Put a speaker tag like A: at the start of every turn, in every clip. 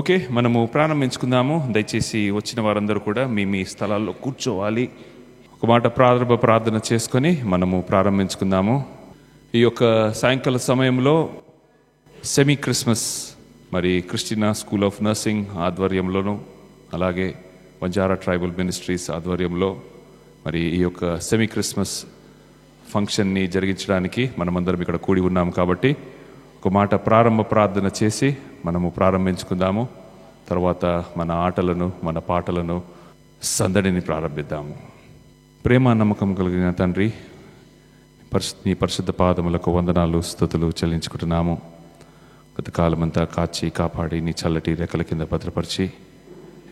A: Okay, మనము ప్రారంభించుకుందాము. దయచేసి వచ్చిన వారందరూ కూడా మీ స్థలాల్లో కూర్చోవాలి. ఒక మాట ప్రార్థన చేసుకొని మనము ప్రారంభించుకుందాము. ఈ యొక్క సాయంకాల సమయంలో సెమీ క్రిస్మస్ మరి క్రిస్టినా స్కూల్ ఆఫ్ నర్సింగ్ ఆధ్వర్యంలోను, అలాగే బంజారా ట్రైబల్ మినిస్ట్రీస్ ఆధ్వర్యంలో మరి ఈ యొక్క సెమీ క్రిస్మస్ ఫంక్షన్ని జరిగించడానికి మనమందరం ఇక్కడ కూడి ఉన్నాము. కాబట్టి ఒక మాట ప్రార్థన చేసి మనము ప్రారంభించుకుందాము. తర్వాత మన ఆటలను, మన పాటలను, సందడిని ప్రారంభిద్దాము. ప్రేమ నమ్మకం కలిగిన తండ్రి, నీ పరిశుద్ధ పాదములకు వందనాలు, స్తుతులు చెల్లించుకుంటున్నాము. గత కాలమంతా కాచి కాపాడి నీ చల్లటి రెక్కల కింద భద్రపరిచి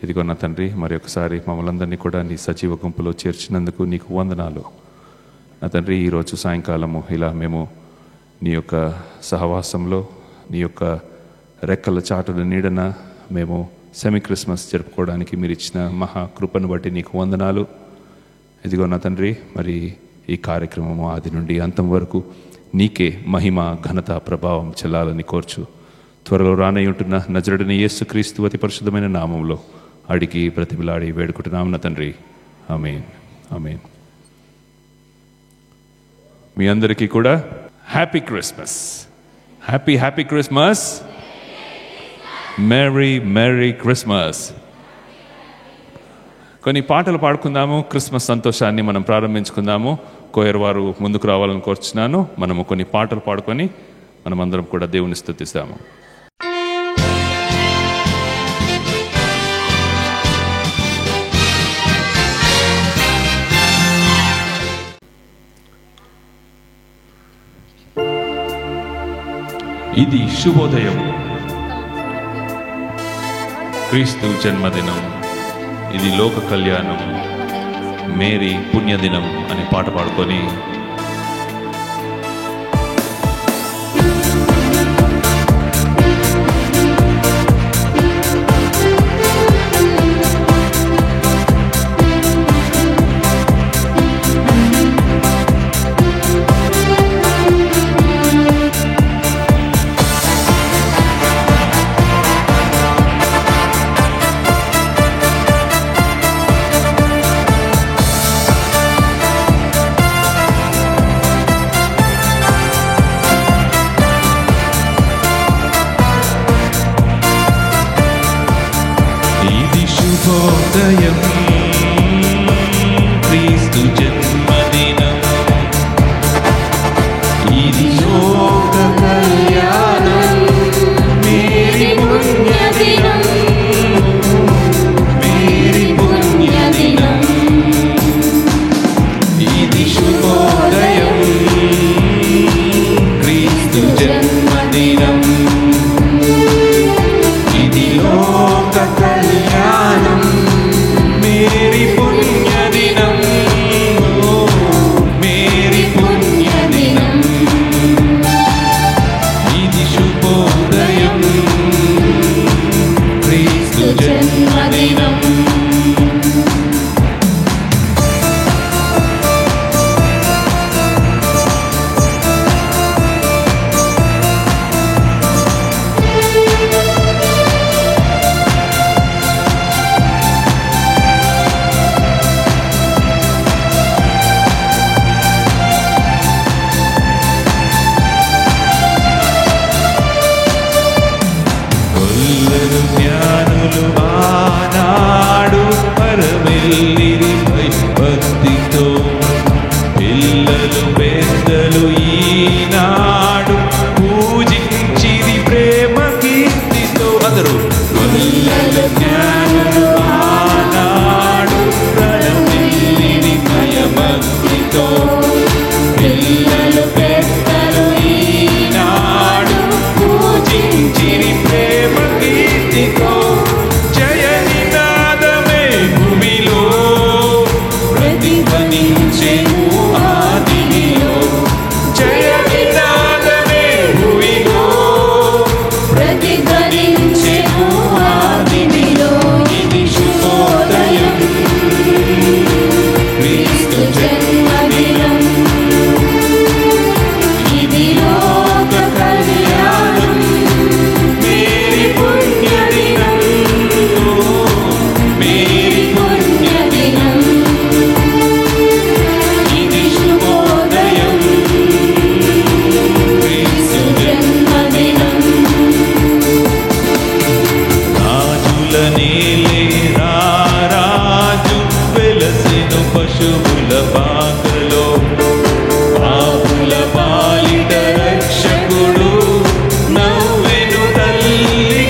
A: ఇదిగో నా తండ్రి, మరి ఒకసారి మమ్మల్ని అందరినీ కూడా నీ సజీవ గుంపులో చేర్చినందుకు నీకు వందనాలు. నా తండ్రి, ఈరోజు సాయంకాలము ఇలా మేము నీ యొక్క సహవాసంలో, నీ యొక్క రెక్కల చాటుల నీడన మేము సెమీ క్రిస్మస్ జరుపుకోవడానికి మీరు ఇచ్చిన మహాకృపను బట్టి నీకు వందనాలు. ఇదిగో నా తండ్రి, మరి ఈ కార్యక్రమము ఆది నుండి అంతం వరకు నీకే మహిమ, ఘనత, ప్రభావం చెల్లాలని కోర్చు. త్వరలో రానయ్యుంటున్న నజరుడైన యేసుక్రీస్తు అతి పరిశుద్ధమైన నామంలో అడిగి ప్రతిబిలాడి వేడుకుంటున్నాము నా తండ్రి. ఆమేన్, ఆమేన్. మీ అందరికీ కూడా happy Christmas, happy Christmas, merry Christmas. కొన్ని పాటలు పాడుకుందాము. క్రిస్మస్ సంతోషాన్ని మనం ప్రారంభించుకుందాము. కోయర్ వారు ముందుకు రావాలని కోరుచున్నాను. మనము కొన్ని పాటలు పాడుకొని మనమందరం కూడా దేవుని స్తుతిస్తాము. ఇది శుభోదయం, క్రీస్తు జన్మదినం, ఇది లోక కళ్యాణం, మేరీ పుణ్యదినం అనే పాట పాడుకొని శుభోదయం, క్రీస్తు జన్మదినం, ఇది లోక కళ్యాణం, మేరీ పుణ్యదినం, మేరీ పుణ్యదినం. ఇది శుభోదయం, క్రీస్తు జన్మదినం, ఇది లోక కళ్యాణం, మేరీ పుణ్యదినం, పశువుల పాకలో పాపుల పాలిట రక్షకుడు నవ్వెను తల్లి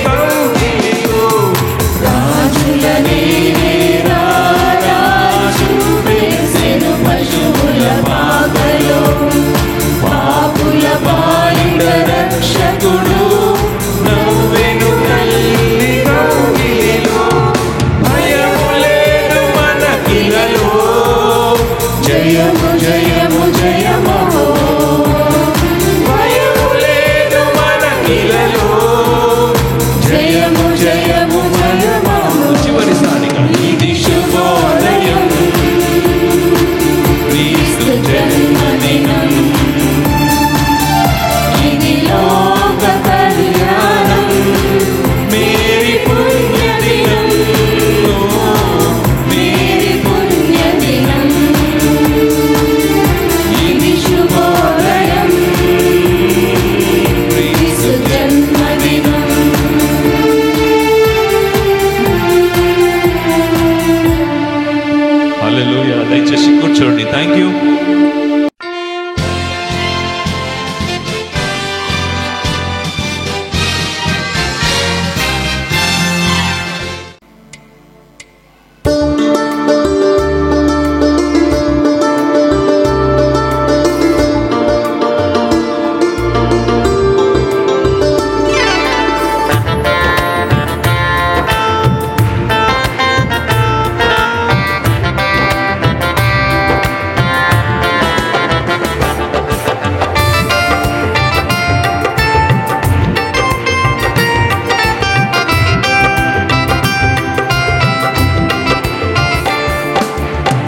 A: కౌగిలిలో
B: రాజులనే రారాజు వేసెను పశువుల పాకలో పాపుల పాలిట రక్షకుడు
A: నవ్వెను తల్లి కౌగిలిలో భయము లేదు మనకిలలో
B: జయము జయము జయము
A: భయము లేదు మనకిలలో
B: జయము జయము జయము
A: చివరిసారిగా ఇది శుభోదయం క్రీస్తు జన్మదినం
B: ఇది లోక కళ్యాణం
A: మేరీ పుణ్యదినం
B: మేరీ పుణ్యదినం ఇది శుభోదయం క్రీస్తు జన్మదినం
A: హల్లెలూయా. దయచేసి కూర్చోండి. Thank you.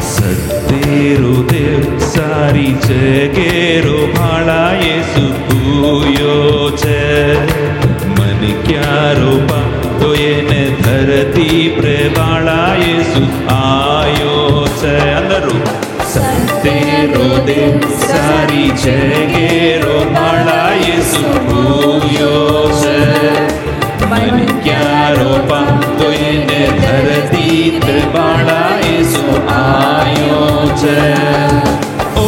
A: सत्तेरो देव सारी जगेरो भाड़ा येसु पूयो छे मन क्यारो पा तो ये ने धरती प्रेवाड़ा येसु आयो छे अंदरू सत्तेरो देव सारी जगेरो भाड़ा येसु पूयो छे मन क्यारो पा तो ये ने धरती प्रेवाड़ा येसु आयो छे ओ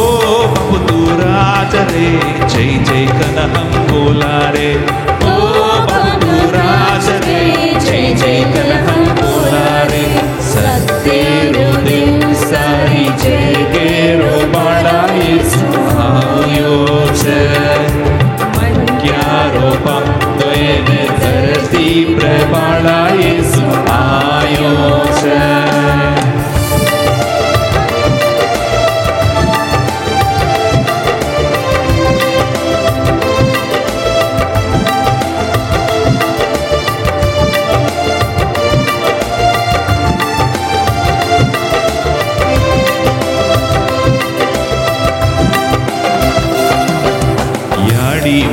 A: बापू तू राज रे जय जय कनहम बोला रे ओ बापू तू राज रे जय जय कनहम बोला रे सत्तेरो देव सारी जय गेरो बाड़ा येसु आयो छे मन क्यारो पा तो ये ने धरती प्रेवाड़ा येसु आयो छे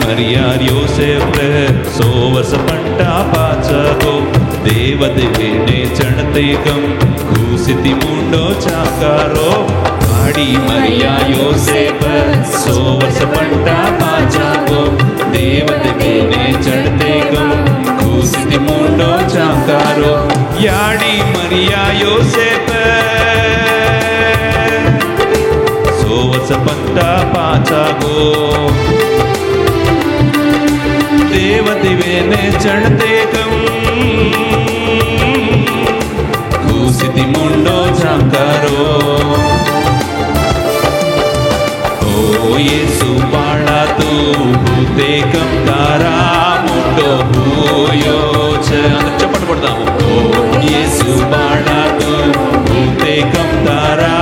A: मरियार योसेफ 100 वर्ष पंटा पाचगो देवदेवेने चढ़ते गम घूसिति मुंडो चाकारो आड़ी मरिया योसेफ 100 वर्ष पंटा पाचगो देवदेवेने चढ़ते गम घूसिति मुंडो चाकारो याड़ी मरिया योसेफ 100 वर्ष पंटा पाचगो देवदेवेने चढ़ते गम घूसिति मुंडो झांकारो ओ येसु बाड़ा तू भूते कम तारा मुंडो भूयो छे चपट पड़ता हूँ ओ येसु बाड़ा तू भूते कम तारा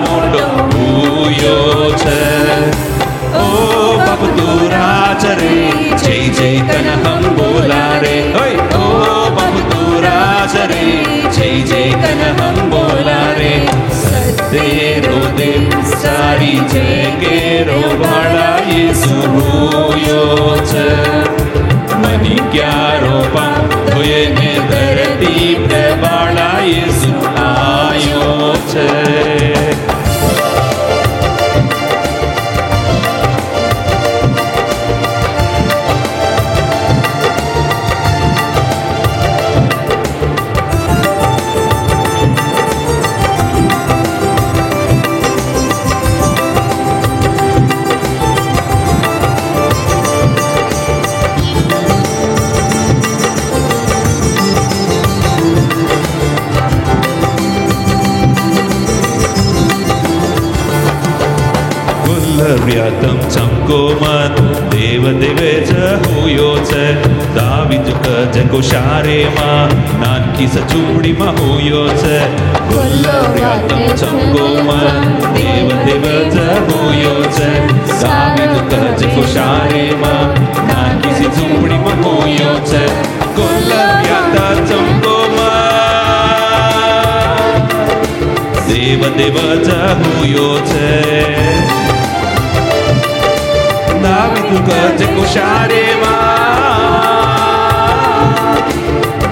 A: मुंडो भूयो छे ओ बापू तू राज रे जय जय कनहम बोला रे ओए ओ बापू तू राज रे जय जय कनहम बोला रे सत्तेरो देव सारी जय गेरो भाड़ा येसु होयो छे मनी क्यारो पा होये ने धरती प्रेवाड़ा येसु आयो छे Goliatham Chamkoman Devadeveja Huyoce Daviduka Jako Sharema Nanki Sachudi Mahuyoce Goliatham Chamkoman Devadeveja Huyoce Daviduka Jako Sharema Nanki Sachudi Mahuyoce Goliatham Chamkoman Devadeveja Huyoce Daviduka Jako Sharema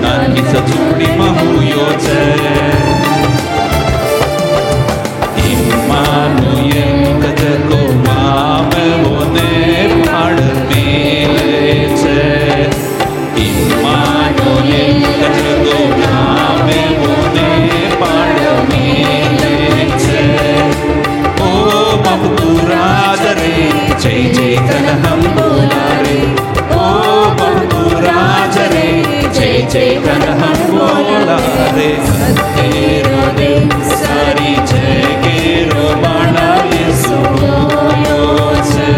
A: Nanki Sachudi Mahuyoce Immanuel Jako Mame Vone Padmeleche Immanuel Jako Mame Vone Padmeleche Oh Bahudurajare Jai Jai Kanaham Bolare Oh Bahudurajare Jai Jai Kanaham Bolare Satyerode Sari Jai Kero Bana Yesu Hoyoche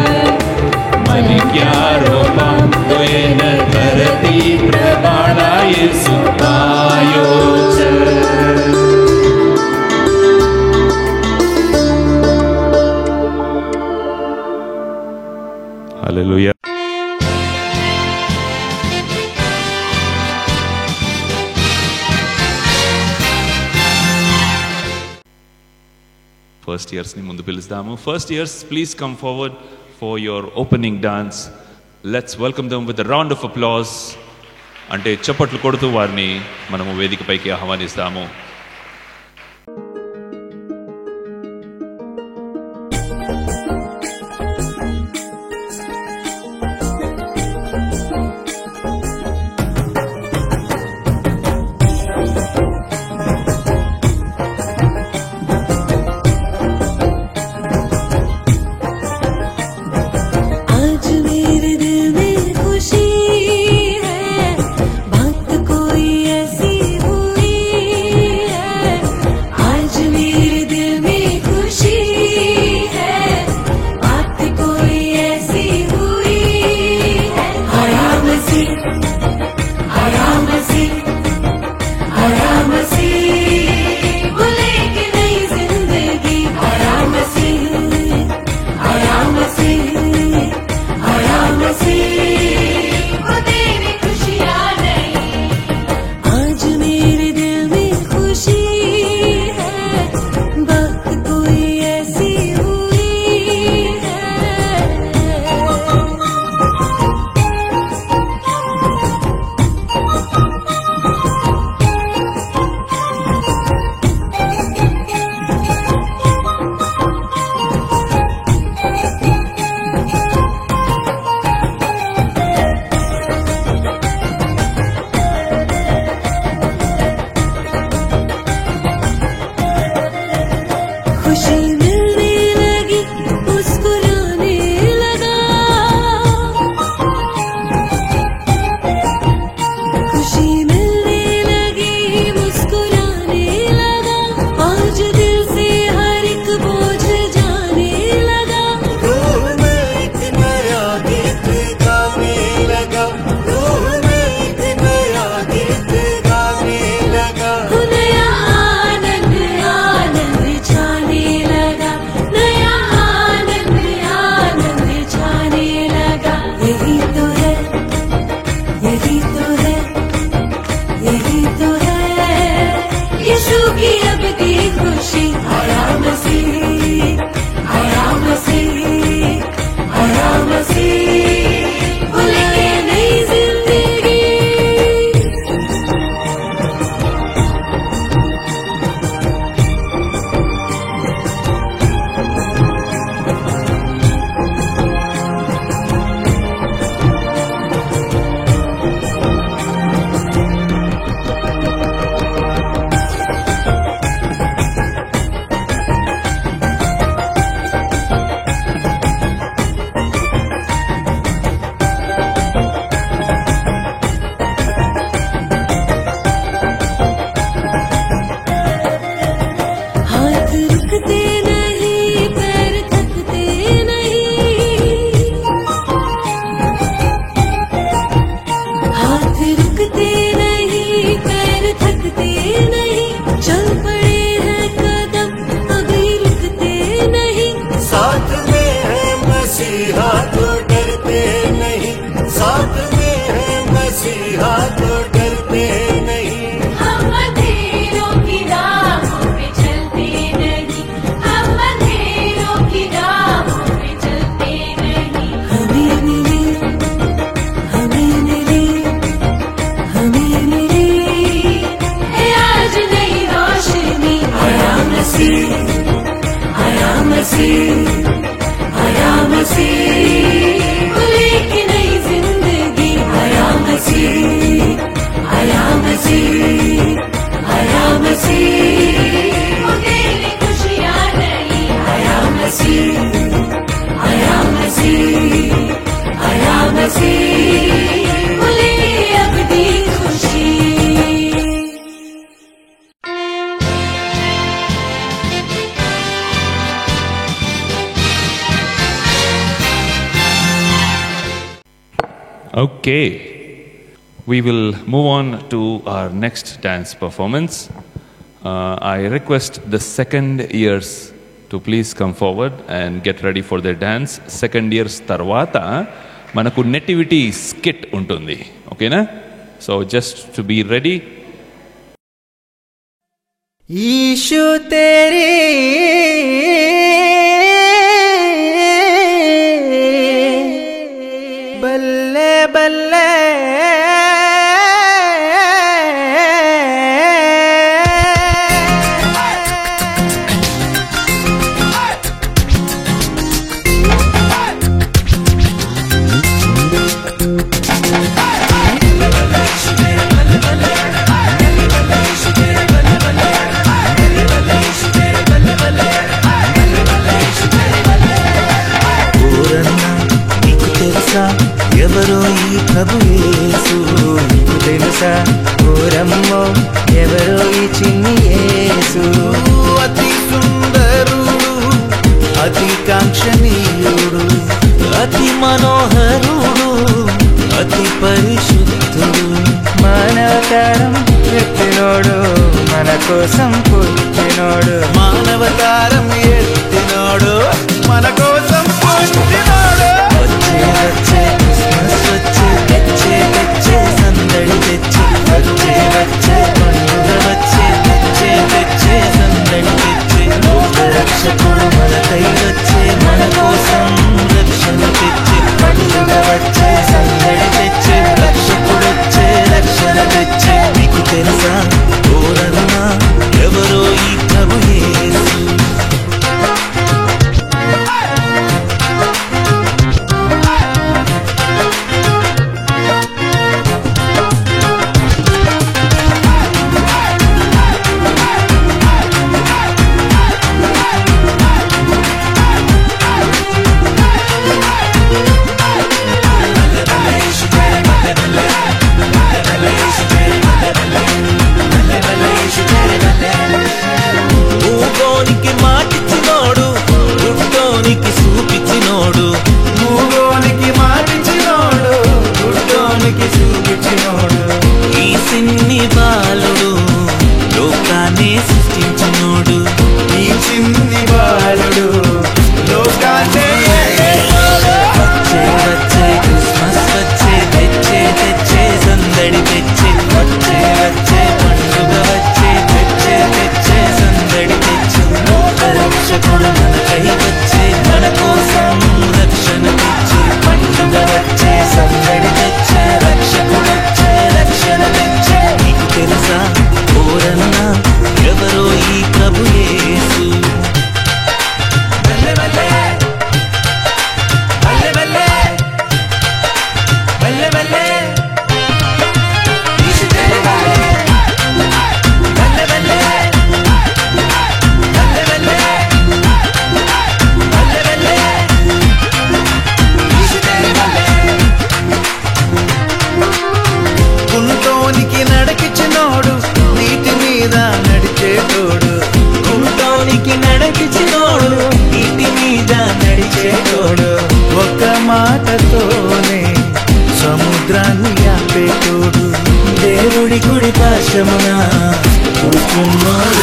A: Manikyaro Bandoyena Dharati Prabana Yesu Hoyoche Hallelujah. First years ni mundu pilustamu. First years, please come forward for your opening dance. Let's welcome them with a round of applause. అంటే చప్పట్లు కొడుతూ వారిని మనము వేదికపైకి ఆహ్వానిస్తాము.
B: हाथ रुकते नहीं पैर थकते नहीं मसीह, आया मसीह, आया मसीह, लेके नई जिंदगी। आया मसीह, आया मसीह, आया मसीह, तेरी खुशियाँ नई। आया मसीह, आया मसीह, आया मसीह, ले अबदी खुशी।
A: Okay, we will move on to our next dance performance. I request the second years to please come forward and get ready for their dance. Second years tarvata manaku nativity skit untundi. Okay na? So just to be ready.
C: Ishu तेरी बल्ले बल्ले ఎవరో ఈ ప్రభు యేసు నీకు తెలుసా ఓరమ్మో ఎవరో ఈ చిన్ని యేసు అతి సుందరుడు అతి కాంక్షణీయుడు అతి మనోహరుడు అతి పరిశుద్ధుడు మానవతారం ఎత్తినోడు మన కోసం పుట్టినోడు మానవతారం ఎత్తినోడు మన కోసం పుట్టినోడు వచ్చే వచ్చే క్రిస్మస్ వచ్చే తెచ్చే తెచ్చే సందడి తెచ్చి వచ్చే వచ్చే పండుగ వచ్చే తెచ్చే తెచ్చే సందడి తెచ్చే లోక రక్షకుడు మనకై వచ్చే మన కోసం రక్షణ తెచ్చే పండుగ వచ్చే సందడి తెచ్చే రక్షకుడు వచ్చే రక్షణ తెచ్చే మీకు తెలుసా ఓరన్నా ఎవరో ఈ ప్రభు యేసు మాటతోనే సముద్రాన్ని ఆపేటోడు దేవుడి గుడి పాశమున కూర్చున్నాడు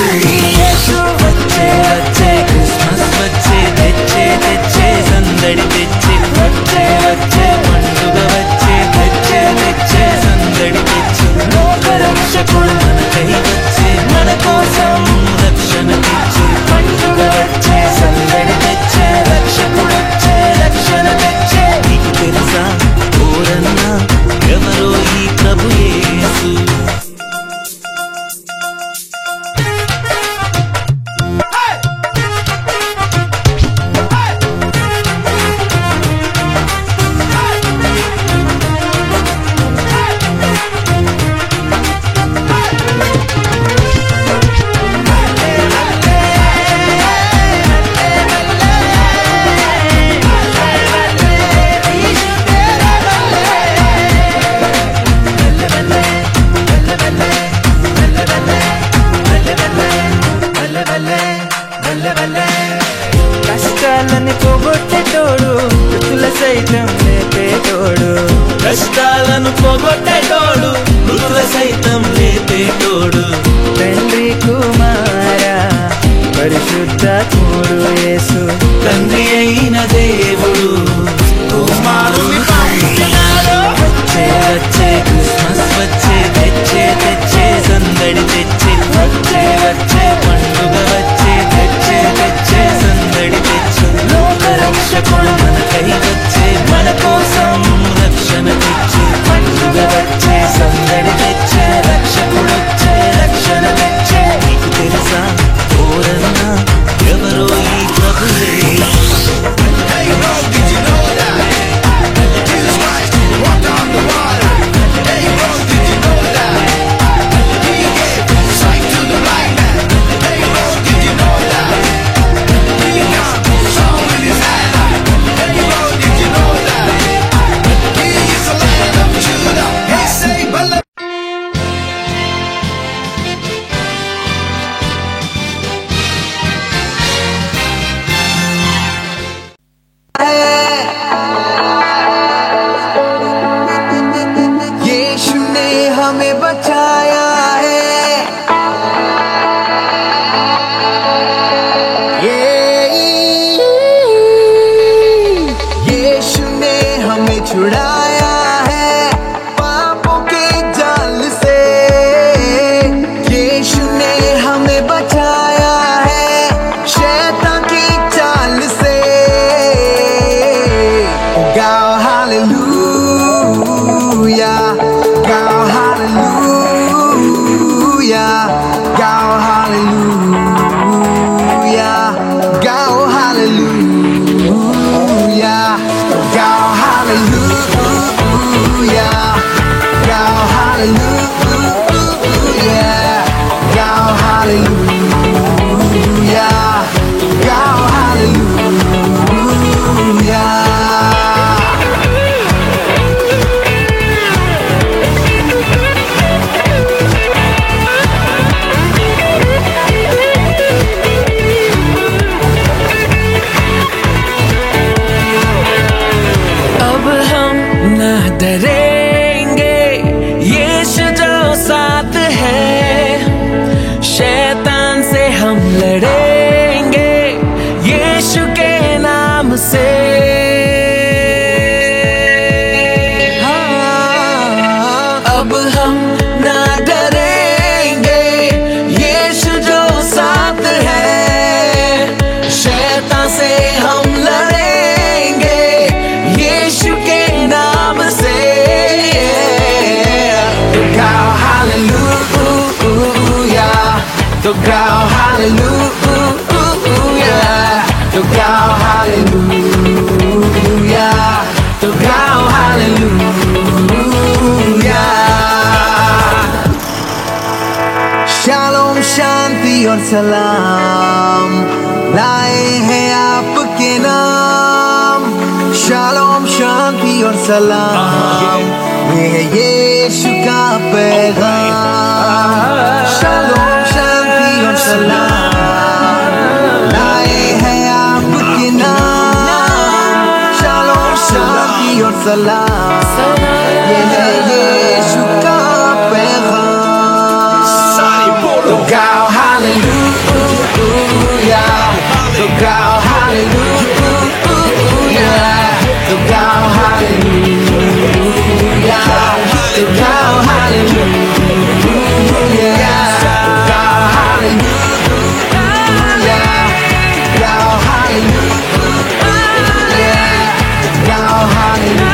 C: వచ్చే వచ్చే క్రిస్మస్ వచ్చే తెచ్చే తెచ్చే సందడి తెచ్చే వచ్చే వచ్చే పండుగ వచ్చే తెచ్చే తెచ్చే సందడి తెచ్చే లోక రక్షకుడు మనకై వచ్చే మన కోసం రక్షణ తెచ్చే పండుగ వచ్చే సందడి తెచ్చే రక్షకుడు వచ్చే రక్షణ తెచ్చే నీకు తెలుసా ఓరన్నా ఎవరో ఈ ప్రభు యేసు కష్టాలని పోగొట్టేటోడు మృతుల సైతం లేపేటోడు కష్టాలను పోగొట్టేటోడు మృతుల సైతం లేపేటోడు తండ్రి కుమార పరిశుద్ధాత్ముడు యేసు తండ్రి అయిన దేవుడు కుమారుని పంపినాడు వచ్చే వచ్చే క్రిస్మస్ వచ్చే తెచ్చే తెచ్చే సందడి తెచ్చే వచ్చే వచ్చే పండుగ వచ్చే తెచ్చే తెచ్చే సందడి తెచ్చే లోక రక్షకుడు మనకై వచ్చే మన కోసం రక్షణ తెచ్చే పండుగ వచ్చే సందడి తెచ్చే రక్షకుడు వచ్చే రక్షణ తెచ్చే నీకు తెలుసా ఓరన్నా ఎవరో ఈ ప్రభువే
D: यीशु ने हमें बचाया है यीशु ने हमें छुड़ाया है पापों के जाल से यीशु ने हमें बचाया है शैतान की चाल से गाओ हालेलुया गाओ हालेलुया गाओ हालेलुया गाओ हालेलुया गाओ हालेलुया गाओ हालेलुया गाओ हालेलुया गाओ हालेलुया
C: अब हम न डरेंगे यीशु जो साथ है शैतान से हम लड़ेंगे यीशु के नाम से अब हम न डरेंगे यीशु जो साथ है शैतान से हम लड़ेंगे यीशु के नाम से
D: गाओ हालेलुया तो गाओ हालेलुया तो गाओ हालेलुया तो गाओ हालेलुया शालोम शांति और सलाम लाए हैं आपके नाम शालोम शांति और सलाम ये है यीशु का पैगाम शालोम शांति और सलाम लाए हैं आपके नाम शालोम शांति और सलाम ये है यीशु का पैगाम तो गाओ हालेलुया तो गाओ हालेलुया तो गाओ हालेलुया तो गाओ हालेलुया गाओ हालेलुया गाओ हालेलुया गाओ हालेलुया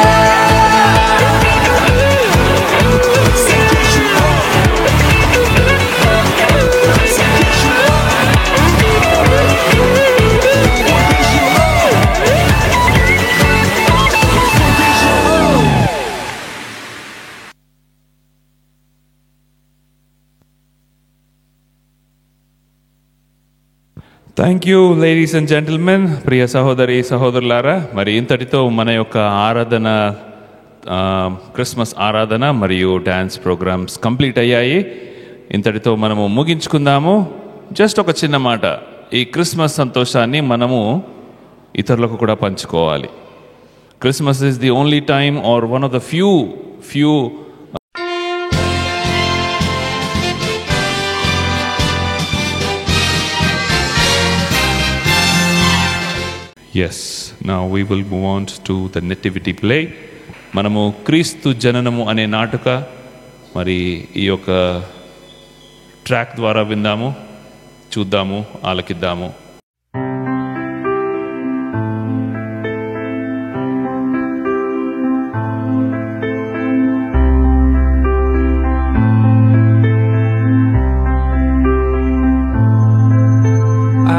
D: गाओ
A: thank you ladies and gentlemen, ప్రియ సహోదరి సహోదరులారా. మరి ఇంతటితో మన యొక్క ఆరాధన క్రిస్మస్ ఆరాధన మరియు డ్యాన్స్ ప్రోగ్రామ్స్ కంప్లీట్ అయ్యాయి. ఇంతటితో మనము ముగించుకుందాము. జస్ట్ ఒక చిన్న మాట, ఈ క్రిస్మస్ సంతోషాన్ని మనము ఇతరులకు కూడా పంచుకోవాలి. Christmas is the only time or one of the few Yes, now we will move on to the nativity play. మనము క్రీస్తు జననము అనే నాటక మరి ఈ యొక్క ట్రాక్ ద్వారా విందాము, చూద్దాము, ఆలకిద్దాము.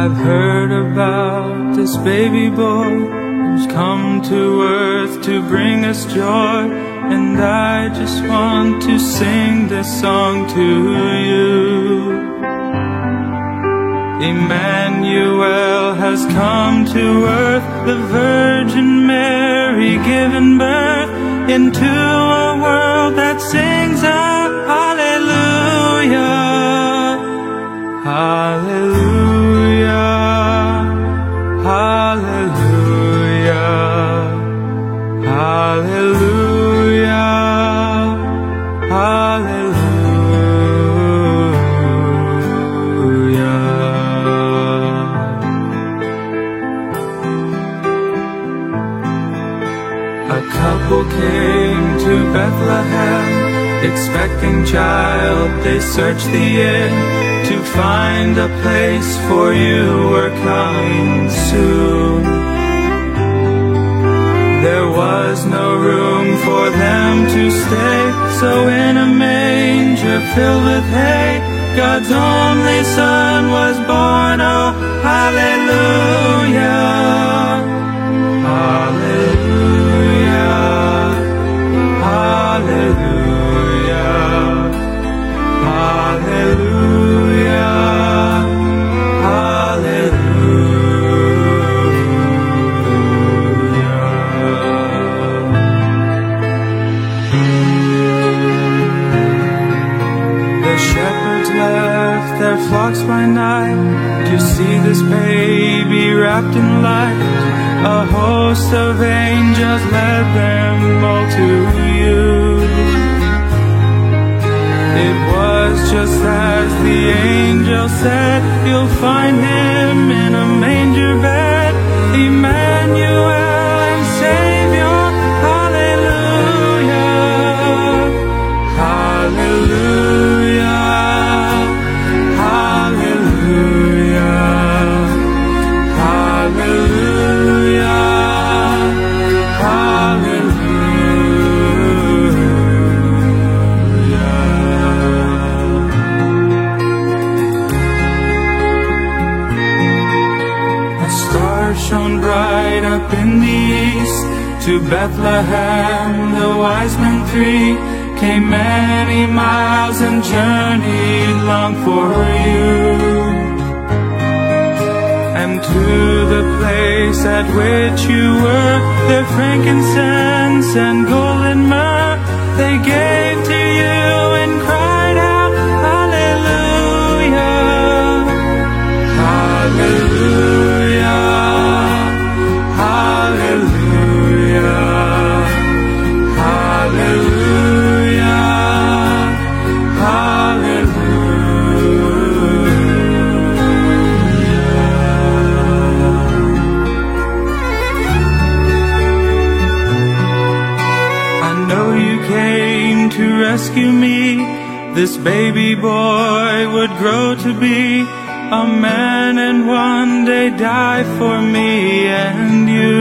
E: I've heard about this baby boy who's come to earth to bring us joy, and I just want to sing this song to you. Emmanuel has come to earth, the Virgin Mary given birth into a world that sings a hallelujah, hallelujah, hallelujah, hallelujah, hallelujah. A couple came to Bethlehem, expecting child. They searched the inn to find a place, for you were coming soon. There was no room for them to stay, so in a manger filled with hay, God's only Son was born. Oh, hallelujah, hallelujah, hallelujah, hallelujah, The shepherds left their flocks by night to see this baby wrapped in light. A host of angels led them all to you. It was just as the angel said, you'll find him in a manger bed, Emmanuel and Savior. Hallelujah, hallelujah, hallelujah, hallelujah, hallelujah. A star shone bright up in the east. To Bethlehem the wise men three came many miles and journeyed long for you. And to the place at which you were, their frankincense and golden myrrh they gave to you and cried out, hallelujah, hallelujah, hallelujah, hallelujah, hallelujah. I know you came to rescue me. This baby boy would grow to be a man and one day die for me and you.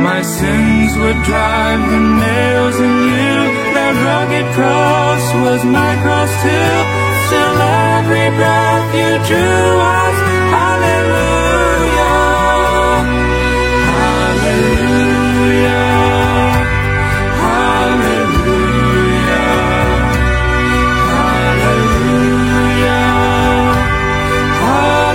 E: My sins would drive the nails in you. That rugged cross was my cross too. Still every breath you drew was hallelujah, hallelujah, hallelujah, hallelujah, hallelujah.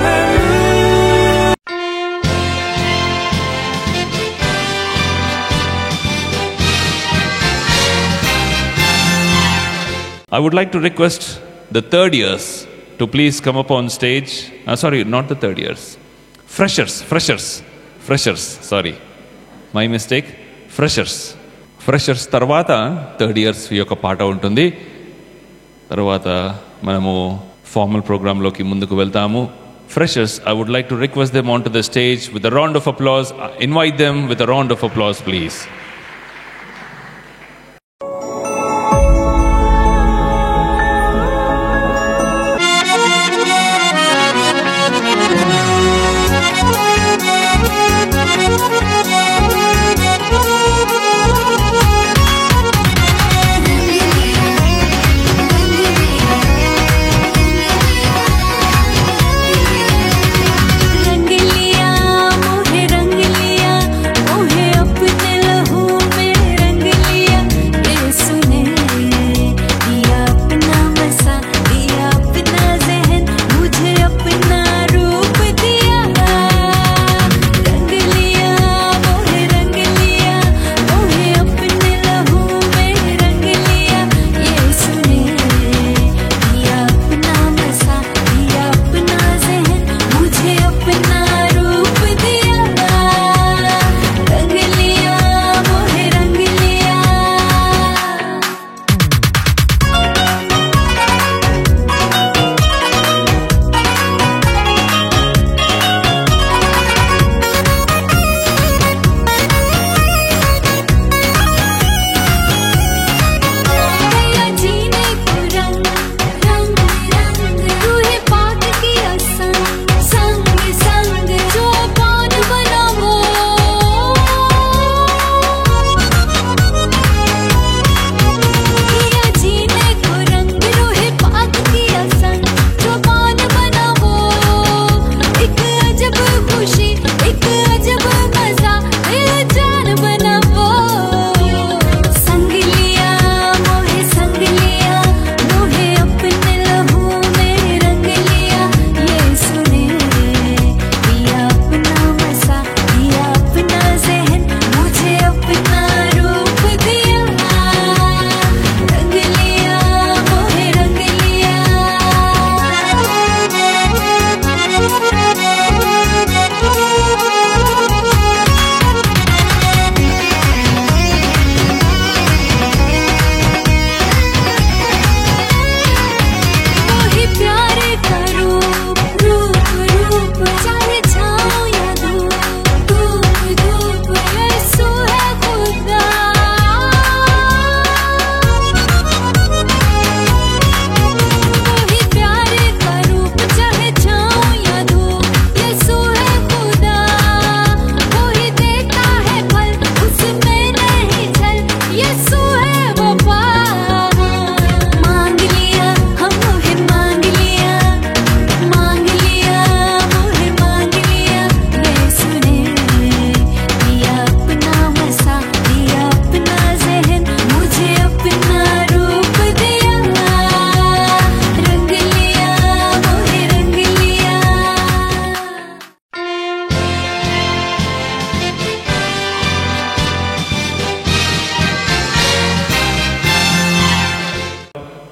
A: I would like to request the third years to please come up on stage. Sorry, not the third years. Freshers. Sorry, my mistake. Freshers తర్వాత third years యొక్క పాట ఉంటుంది. తర్వాత మనము formal ప్రోగ్రాంలోకి ముందుకు వెళ్తాము. Freshers, I would like to request them onto the stage with a round of applause. Invite them with a round of applause, please.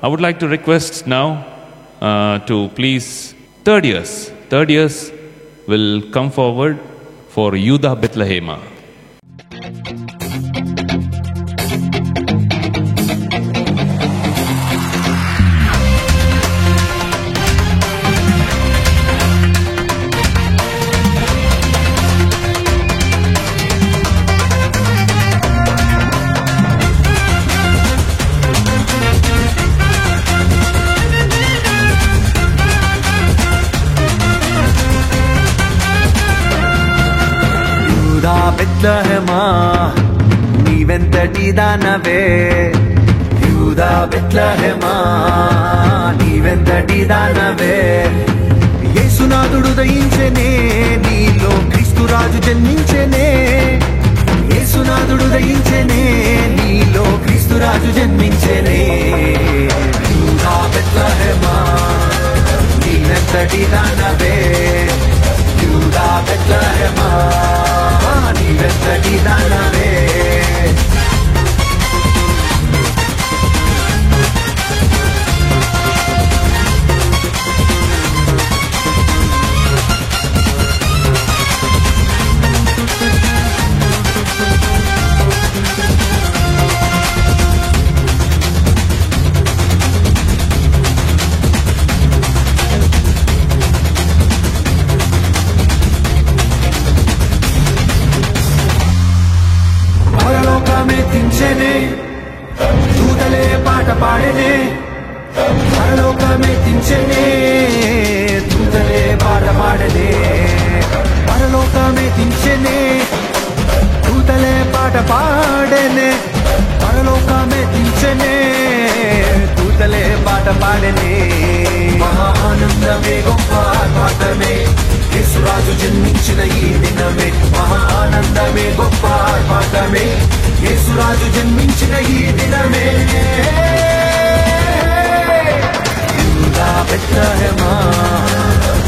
A: I would like to request now to please third years will come forward for Yuda Bethlehema.
D: బెత్లెహేమా నీవెంతటి దానవే యూదా బెత్లెహేమా నీవెంతటి దానవే యేసునాథుడు దయించెనే నీలో క్రీస్తురాజు జన్మించెనే యేసునాథుడు దయించెనే నీలో క్రీస్తురాజు జన్మించెనే యూదా బెత్లెహేమా నీవెంతటి దానవే యూదా బెత్లెహేమా నీవెంతటి దానవే పాడనే పరలోకమెత్తించనే దూతలే పాట పాడనే పరలోకమెత్తించనే దూతలే పాట పాడనే పరలోకమెత్తించనే దూతలే పాట పాడనే మహా ఆనందమే గొప్ప ఆర్భాటమే యేసురాజు జన్మించిన ఈ దినమే మహా ఆనందమే గొప్ప ఆర్భాటమే యేసురాజు జన్మించిన ఈ దినమే యూదా బెత్లెహేమా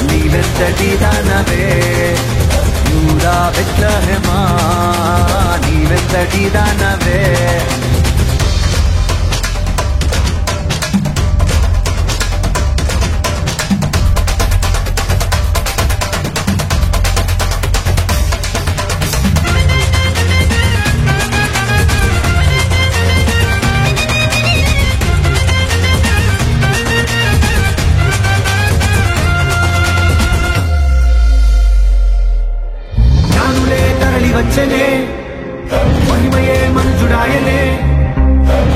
D: నీవెంతటి దానవే యూదా బెత్లెహేమా నీవెంతటి దానవే వచ్చనే మహిమయే మనుజుడాయనే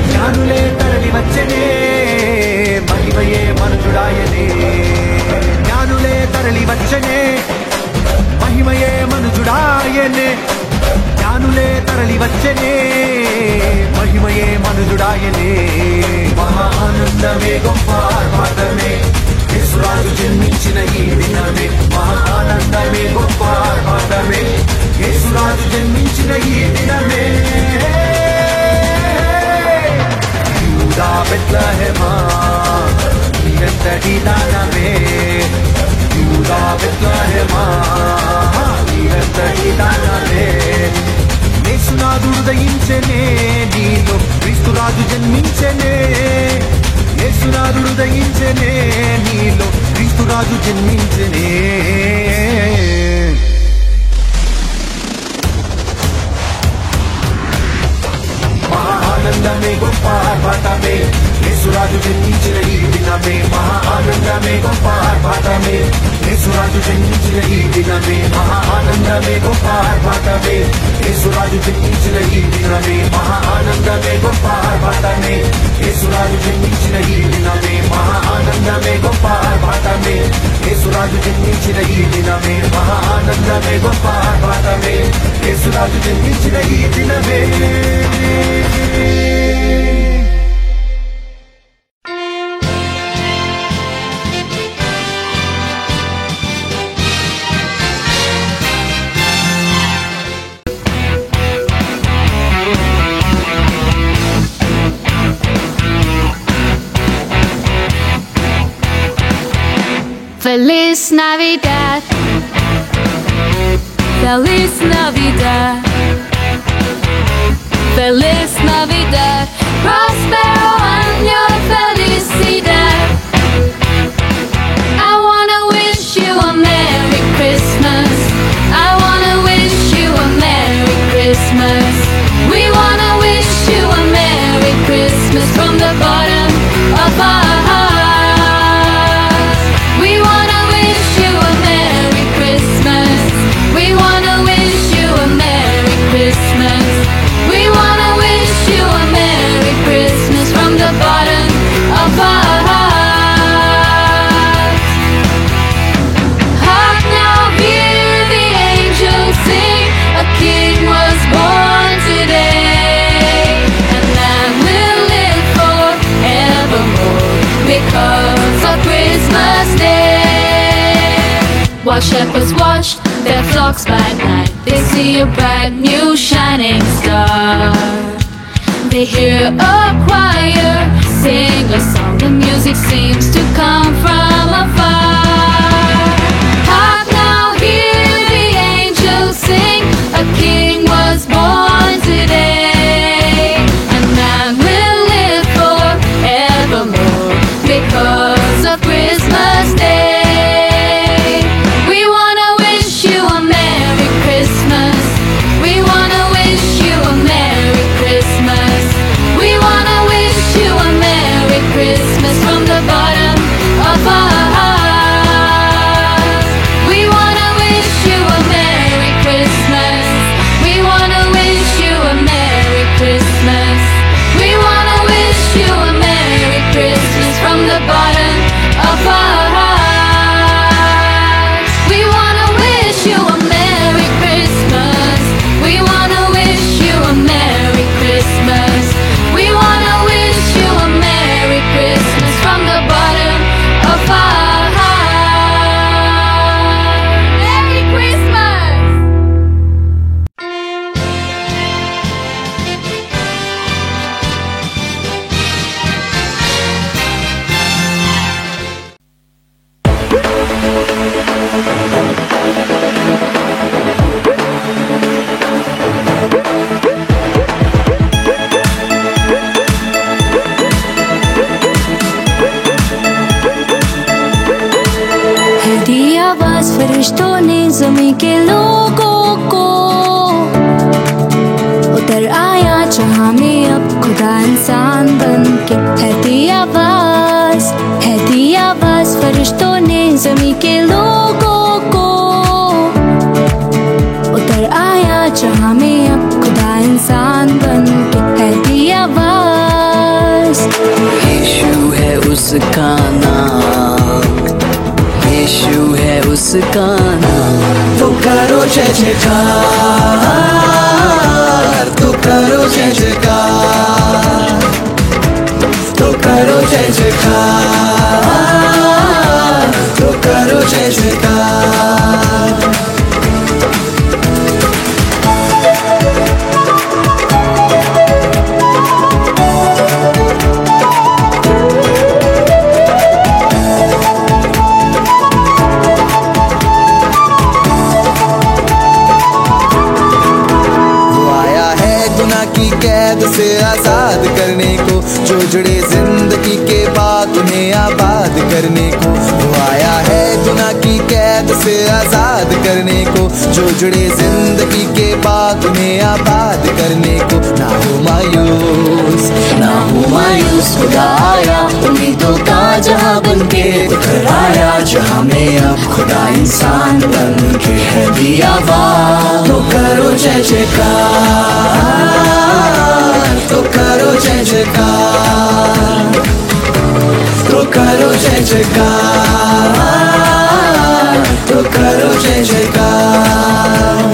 D: జ్ఞానులే తరలి వచ్చనే మహిమయే మనుజుడాయనే జ్ఞానులే తరలి వచ్చనే మహిమయే మనుజుడాయనే జ్ఞానులే తరలి వచ్చనే మహిమయే మనుజుడాయనే మహా ఆనందమే గొప్ప ఆర్భాటమే యేసురాజు జన్మించిన ఈ దినమే మహా ఆనందమే గొప్ప ఆర్భాటమే యేసురాజు జన్మించిన ఈ దినమే యూదా బెత్లెహేమా నీవెంతటి దానవే యూదా బెత్లెహేమా నీవెంతటి దానవే యేసునాథుడు ఉదయించెనే నీలో క్రీస్తురాజు జన్మించెనే యేసునాథుడు ఉదయించెనే నీలో క్రీస్తురాజు జన్మించెనే ఆనందమే గొప్ప ఆర్భాటమే యేసురాజు జన్మించిన ఈ దినమే మహా ఆనందమే గొప్ప ఆర్భాటమే యేసురాజు జన్మించిన ఈ దినమే మహా ఆనందమే గొప్ప ఆర్భాటమే యేసురాజు జన్మించిన ఈ దినమే మహా ఆనందమే గొప్ప ఆర్భాటమే యేసురాజు జన్మించిన ఈ దినమే మహా ఆనందమే గొప్ప ఆర్భాటమే యేసురాజు జన్మించిన ఈ దినమే మహా ఆనందమే గొప్ప ఆర్భాటమే యేసురాజు జన్మించిన ఈ దినమే
F: Feliz Navidad, Feliz Navidad, Feliz Navidad, Prospero año felicidad. I wanna wish you a Merry Christmas. I wanna wish you a Merry Christmas. We wanna wish you a Merry Christmas from the bottom of our hearts. We wanna wish you a Merry Christmas. We wanna wish you a Merry Christmas. We wanna wish you a Merry Christmas from the bottom of our hearts. Hark now, hear the angels sing. A King was born today, and man will live forevermore because of Christmas Day. While shepherds watched their flocks by night, they see a bright new shining star. They hear a choir sing a song. The music seems to come from afar. Hark now, hear the angels sing. A King was born today, and man will live forevermore because of Christmas Day. We wanna wish you a Merry Christmas. We wanna wish you a Merry Christmas. We wanna wish you a Merry Christmas from the bottom फरिश्तों ने ज़मीं के लोगों को उतर आया जहाँ में अब खुदा इंसान बन के है दी आवाज़ फरिश्तों ने ज़मीं के लोगों को उतर आया जहाँ में अब खुदा इंसान बन के है दी आवाज़।
C: यीशु है उसका नाम, यीशु है उसका नाम। तो करो जय जयकार, तो करो जय जयकार, तो करो जय जयकार, तो करो जय जयकार। से आजाद करने को, जो जुड़े जिंदगी के बाद उन्हें आबाद करने को। वो आया है गुनाह की कैद से आजाद करने को, जो जुड़े जिंदगी के बाद उन्हें आबाद करने को। ना हो मायूस, ना हो मायूस, खुदा आया उम्मीदों का जहां बन के। उतर आया जहां में अब खुदा इंसान बन के है दी आवाज़। तो करो जय जयकार, तो करो जय जयकार, तो करो जय जयकार, तो करो जय जयकार।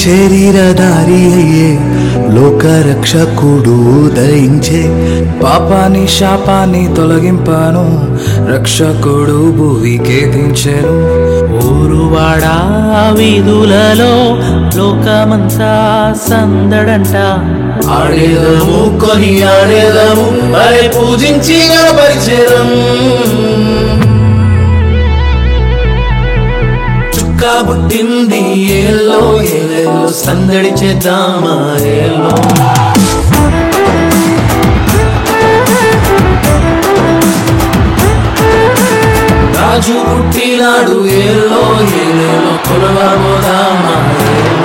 C: శరీరధారి అయ్యే లోక రక్షకుడు ఉదయించే,
G: పాపాని శాపాన్ని తొలగింపాను రక్షకుడు భూమికే దించెను.
H: ఊరువాడా వీధులలో లోకమంతా సందడంట.
G: ఆడేదము కొని ఆడేదము అరే పూజించి పరిచయం. పుట్టింది ఏలో ఏలో సందడి చేద్దామా ఏలో. రాజు పుట్టినాడు ఏలో ఏలో కొలవబోదామా ఏలో.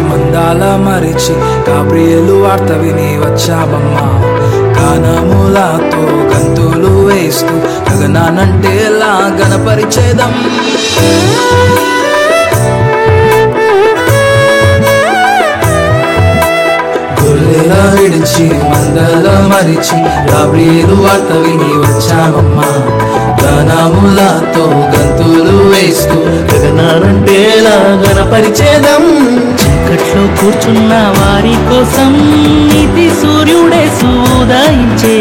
G: మందాల మరిచి గాబ్రియేలు వార్త విని వచ్చామమ్మా. గానములతో గంతులు వేస్తూ గగనానంటేలా గణపరిచేదం. గొర్రెల విడిచి మందల మరిచి గాబ్రియేలు వార్త విని వచ్చామమ్మా. గానములతో గంతులు వేస్తూ గగనానంటేలా గణపరిచేదం.
H: చీకట్లో కూర్చున్న వారి కోసం నీతి సూర్యుడే ఉదయించే,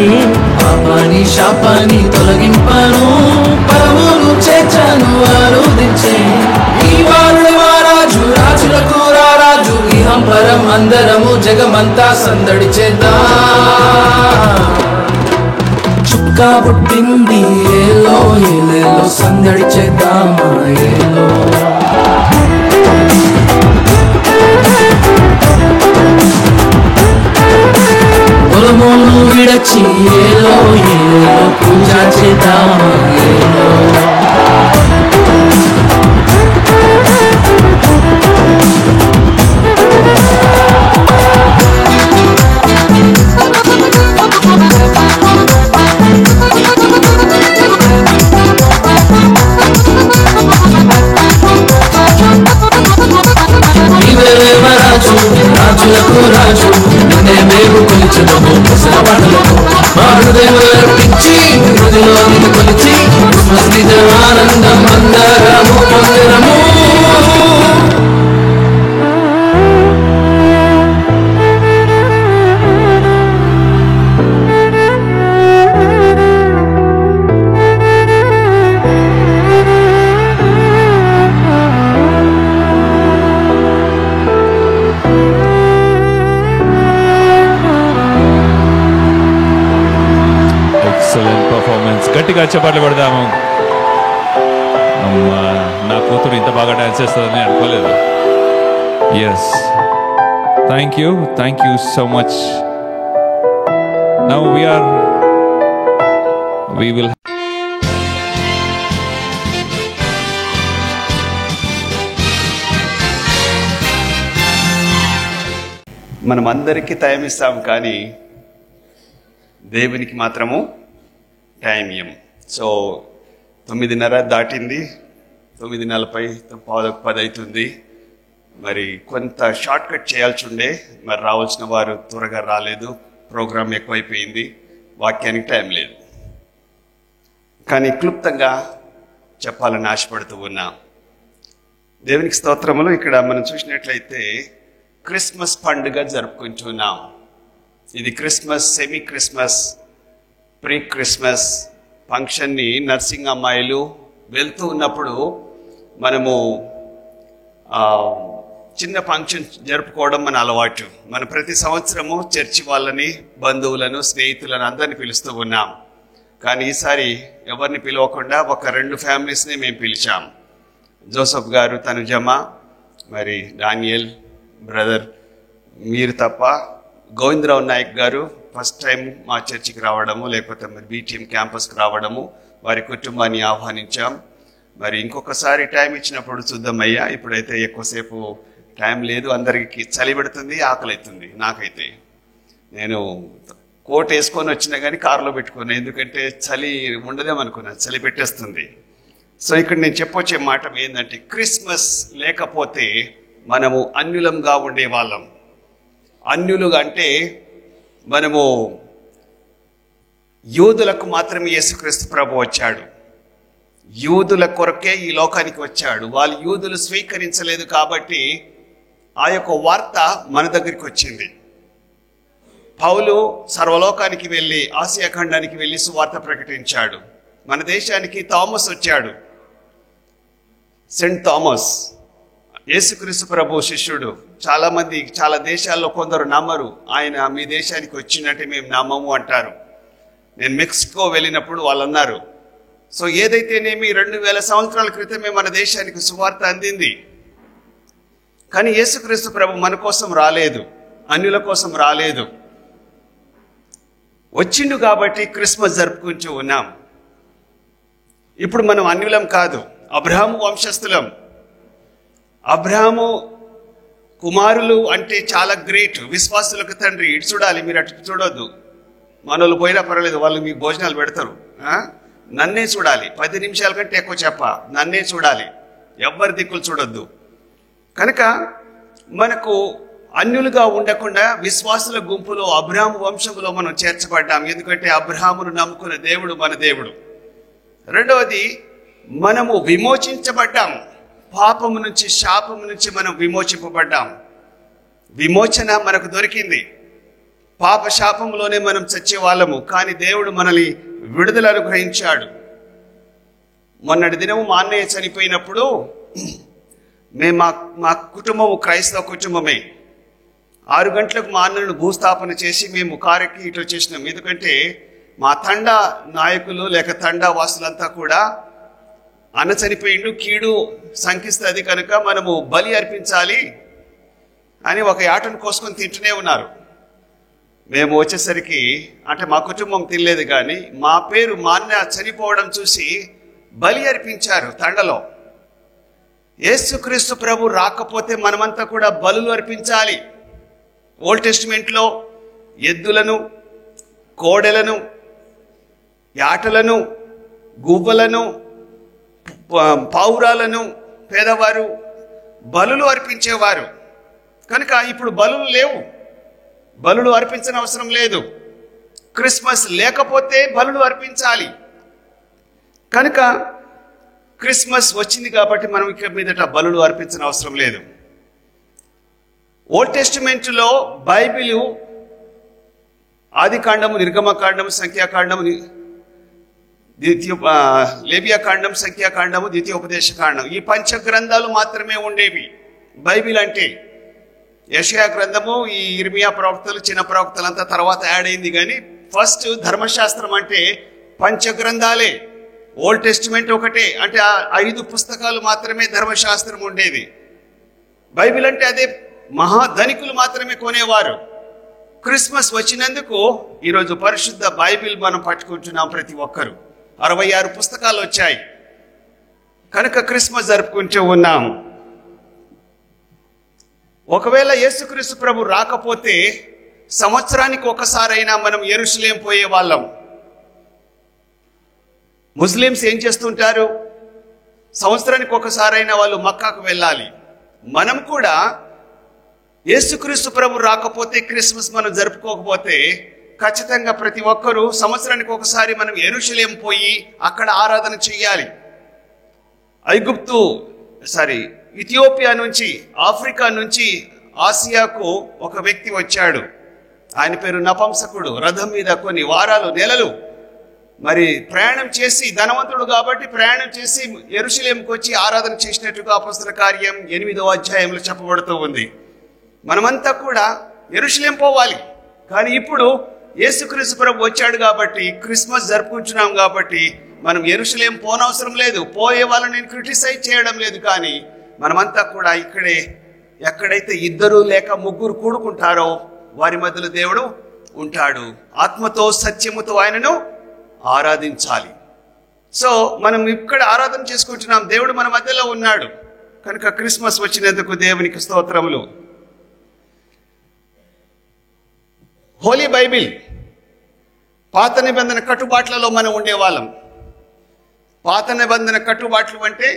G: పాపాని శాపాన్ని తొలగింపను పరమును చేర్చను వారు అందరము జగమంతా సందడి చేద్దాం. చుక్క పుట్టింది ఏలో ఏలేలో సందడి చేద్దామా ఏలో. పొలమోను విడచి ఏలో ఏలో పూజ చేద్దామా ఏలో. రాజు రాజులకు రాజు నిన్నే మేము కొలిచెదము ముసల పాటలకు మా హృదయములు అర్పించి హృదయలో నిన్ను కొలిచి క్రిస్మస్ దిన ఆనందం అందరము పొందెదము.
A: గట్టిగా చప్పట్లు పెడదాము. అమ్మా, నా కూతురు ఇంత బాగా డాన్స్ చేస్తుందని అనుకోలేదు. Yes, thank you so much. Now we will
I: మనం అందరికీ టైం ఇస్తాం, కానీ దేవునికి మాత్రము టైం ఇయ్యం. సో 9:30 దాటింది, 9:40 10 అవుతుంది. మరి కొంత షార్ట్ కట్ చేయాల్సి ఉండే, మరి రావాల్సిన వారు త్వరగా రాలేదు. ప్రోగ్రాం ఎక్కువైపోయింది, వాక్యానికి టైం లేదు. కానీ క్లుప్తంగా చెప్పాలని ఆశపడుతూ ఉన్నా. దేవునికి స్తోత్రములు. ఇక్కడ మనం చూసినట్లయితే క్రిస్మస్ పండుగ జరుపుకుంటున్నాం. ఇది Christmas, semi Christmas, pre Christmas ఫంక్షన్ని నర్సింగ్ అమ్మాయిలు వెళ్తూ ఉన్నప్పుడు మనము చిన్న ఫంక్షన్ జరుపుకోవడం మన అలవాటు. మన ప్రతి సంవత్సరము చర్చి వాళ్ళని, బంధువులను, స్నేహితులను అందరినీ పిలుస్తూ ఉన్నాం. కానీ ఈసారి ఎవరిని పిలవకుండా ఒక 2 ఫ్యామిలీస్ని మేము పిలిచాం. జోసఫ్ గారు, తనుజమ్మ, మరి డానియల్ బ్రదర్ మీరు తప్ప, గోవిందరావు నాయక్ గారు ఫస్ట్ టైం మా చర్చికి రావడము, లేకపోతే మరి బీటీఎం క్యాంపస్కి రావడము, వారి కుటుంబాన్ని ఆహ్వానించాం. మరి ఇంకొకసారి టైం ఇచ్చినప్పుడు చూద్దామయ్యా, ఇప్పుడైతే ఎక్కువసేపు టైం లేదు. అందరికీ చలి పెడుతుంది, ఆకలి అవుతుంది. నాకైతే నేను కోట్ వేసుకొని వచ్చినా కానీ కారులో పెట్టుకున్నా, ఎందుకంటే చలి ఉండదేమనుకున్నా, చలి పెట్టేస్తుంది. సో ఇక్కడ నేను చెప్పొచ్చే మాట ఏంటంటే, క్రిస్మస్ లేకపోతే మనము అన్యులంగా ఉండేవాళ్ళం. అన్యులుగా అంటే మనము యూదులకు మాత్రమే యేసుక్రీస్తు ప్రభు వచ్చాడు. యూదుల కొరకే ఈ లోకానికి వచ్చాడు. వాళ్ళు యూదులు స్వీకరించలేదు కాబట్టి ఆ యొక్క వార్త మన దగ్గరికి వచ్చింది. పౌలు సర్వలోకానికి వెళ్ళి, ఆసియా ఖండానికి వెళ్ళి సువార్త ప్రకటించాడు. మన దేశానికి థామస్ వచ్చాడు, సెయింట్ థామస్, యేసుక్రీస్తు ప్రభు శిష్యుడు. చాలామంది, చాలా దేశాల్లో కొందరు నమ్మరు. ఆయన మీ దేశానికి వచ్చినట్టే మేము నమ్మము అంటారు. నేను మెక్సికో వెళ్ళినప్పుడు వాళ్ళు అన్నారు. సో ఏదైతేనేమి 2000 సంవత్సరాల క్రితమే మన దేశానికి సువార్త అందింది. కానీ యేసుక్రీస్తు ప్రభు మన కోసం రాలేదు, అన్యుల కోసం రాలేదు. వచ్చిండు కాబట్టి క్రిస్మస్ జరుపుకుంటూ ఉన్నాం. ఇప్పుడు మనం అన్యులం కాదు, అబ్రహాము వంశస్థులం. అబ్రహాము కుమారులు అంటే చాలా గ్రేట్, విశ్వాసులకు తండ్రి. ఇటు చూడాలి, మీరు అటు చూడొద్దు. మనోళ్ళు పోయినా పర్వాలేదు, వాళ్ళు మీకు భోజనాలు పెడతారు. నన్నే చూడాలి, 10 నిమిషాల కంటే ఎక్కువ చెప్ప, నన్నే చూడాలి, ఎవ్వరి దిక్కులు చూడొద్దు. కనుక మనకు అన్యులుగా ఉండకుండా విశ్వాసుల గుంపులో, అబ్రహాము వంశంలో మనం చేర్చబడ్డాం. ఎందుకంటే అబ్రహామును నమ్ముకున్న దేవుడు మన దేవుడు. రెండవది, మనము విమోచించబడ్డాం. పాపము నుంచి, శాపము నుంచి మనం విమోచింపబడ్డాం. విమోచన మనకు దొరికింది. పాప శాపంలోనే మనం చచ్చే వాళ్ళము, కానీ దేవుడు మనల్ని విడుదల అనుగ్రహించాడు. మొన్నటి దినము మా అన్నయ్య చనిపోయినప్పుడు మేము మా కుటుంబము క్రైస్తవ కుటుంబమే. 6 గంటలకు మా అన్నను భూస్థాపన చేసి మేము కారెక్కి ఇటు వచ్చేసినాం. ఎందుకంటే మా తండా నాయకులు లేక తండా వాసులంతా కూడా అన్న చనిపోయిండు, కీడు శంకిస్తుంది కనుక మనము బలి అర్పించాలి అని ఒక యాటను కోసుకొని తింటూనే ఉన్నారు. మేము వచ్చేసరికి అంటే మా కుటుంబం తినలేదు, కానీ మా పేరు మా అన్న చనిపోవడం చూసి బలి అర్పించారు తండలో. యేసుక్రీస్తు ప్రభు రాకపోతే మనమంతా కూడా బలులు అర్పించాలి. ఓల్డ్ టెస్టిమెంట్లో ఎద్దులను, కోడెలను, యాటలను, గువ్వలను, పావురాలను పేదవారు బలులు అర్పించేవారు. కనుక ఇప్పుడు బలులు లేవు, బలులు అర్పించిన అవసరం లేదు. క్రిస్మస్ లేకపోతే బలులు అర్పించాలి. కనుక క్రిస్మస్ వచ్చింది కాబట్టి మనం ఇక మీదట బలులు అర్పించిన అవసరం లేదు. ఓల్డ్ టెస్టిమెంట్లో బైబిల్ ఆదికాండము, నిర్గమకాండము, సంఖ్యాకాండము, లేవియాకాండం, సంఖ్యాకాండము, ద్వితీయోపదేశకాండం ఈ 5 గ్రంథాలు మాత్రమే ఉండేవి బైబిల్ అంటే. యెషయా గ్రంథము, ఈ ఇర్మియా ప్రవక్తలు, చిన్న ప్రవక్తలంతా తర్వాత యాడ్ అయింది. కానీ ఫస్ట్ ధర్మశాస్త్రం అంటే 5 గ్రంథాలే. ఓల్డ్ టెస్టిమెంట్ ఒకటే, అంటే 5 పుస్తకాలు మాత్రమే ధర్మశాస్త్రం ఉండేది. బైబిల్ అంటే అదే మహాధనికులు మాత్రమే కొనేవారు. క్రిస్మస్ వచ్చినందుకు ఈరోజు పరిశుద్ధ బైబిల్ మనం పట్టుకుంటున్నాం ప్రతి ఒక్కరు. 66 పుస్తకాలు వచ్చాయి కనుక క్రిస్మస్ జరుపుకుంటూ ఉన్నాం. ఒకవేళ యేసుక్రీస్తు ప్రభు రాకపోతే సంవత్సరానికి ఒకసారైనా మనం యెరూషలేం పోయే వాళ్ళం. ముస్లిమ్స్ ఏం చేస్తుంటారు? సంవత్సరానికి ఒకసారైనా వాళ్ళు మక్కాకు వెళ్ళాలి. మనం కూడా యేసుక్రీస్తు ప్రభు రాకపోతే, క్రిస్మస్ మనం జరుపుకోకపోతే ఖచ్చితంగా ప్రతి ఒక్కరూ సంవత్సరానికి ఒకసారి మనం యెరూషలేం పోయి అక్కడ ఆరాధన చేయాలి. ఇథియోపియా నుంచి, ఆఫ్రికా నుంచి ఆసియాకు ఒక వ్యక్తి వచ్చాడు. ఆయన పేరు నపుంసకుడు. రథం మీద కొన్ని వారాలు, నెలలు మరి ప్రయాణం చేసి, ధనవంతుడు కాబట్టి ప్రయాణం చేసి యెరూషలేంకి వచ్చి ఆరాధన చేసినట్టుగా అపొస్తలుల కార్యం 8వ అధ్యాయంలో చెప్పబడుతూ ఉంది. మనమంతా కూడా యెరూషలేం పోవాలి. కానీ ఇప్పుడు యేసుక్రీస్తు ప్రభు వచ్చాడు కాబట్టి, క్రిస్మస్ జరుపుకుంటున్నాం కాబట్టి మనం యెరూషలేం పోనవసరం లేదు. పోయే వాళ్ళని నేను క్రిటిసైజ్ చేయడం లేదు, కానీ మనమంతా కూడా ఇక్కడే ఎక్కడైతే 2 లేక 3 కూడుకుంటారో వారి మధ్యలో దేవుడు ఉంటాడు. ఆత్మతో సత్యముతో ఆయనను ఆరాధించాలి. సో మనం ఇక్కడ ఆరాధన చేసుకుంటున్నాం, దేవుడు మన మధ్యలో ఉన్నాడు. కనుక క్రిస్మస్ వచ్చినందుకు దేవునికి స్తోత్రములు. హోలీ బైబిల్ పాత నిబంధన కట్టుబాట్లలో మనం ఉండేవాళ్ళం. పాత నిబంధన కట్టుబాట్లు అంటే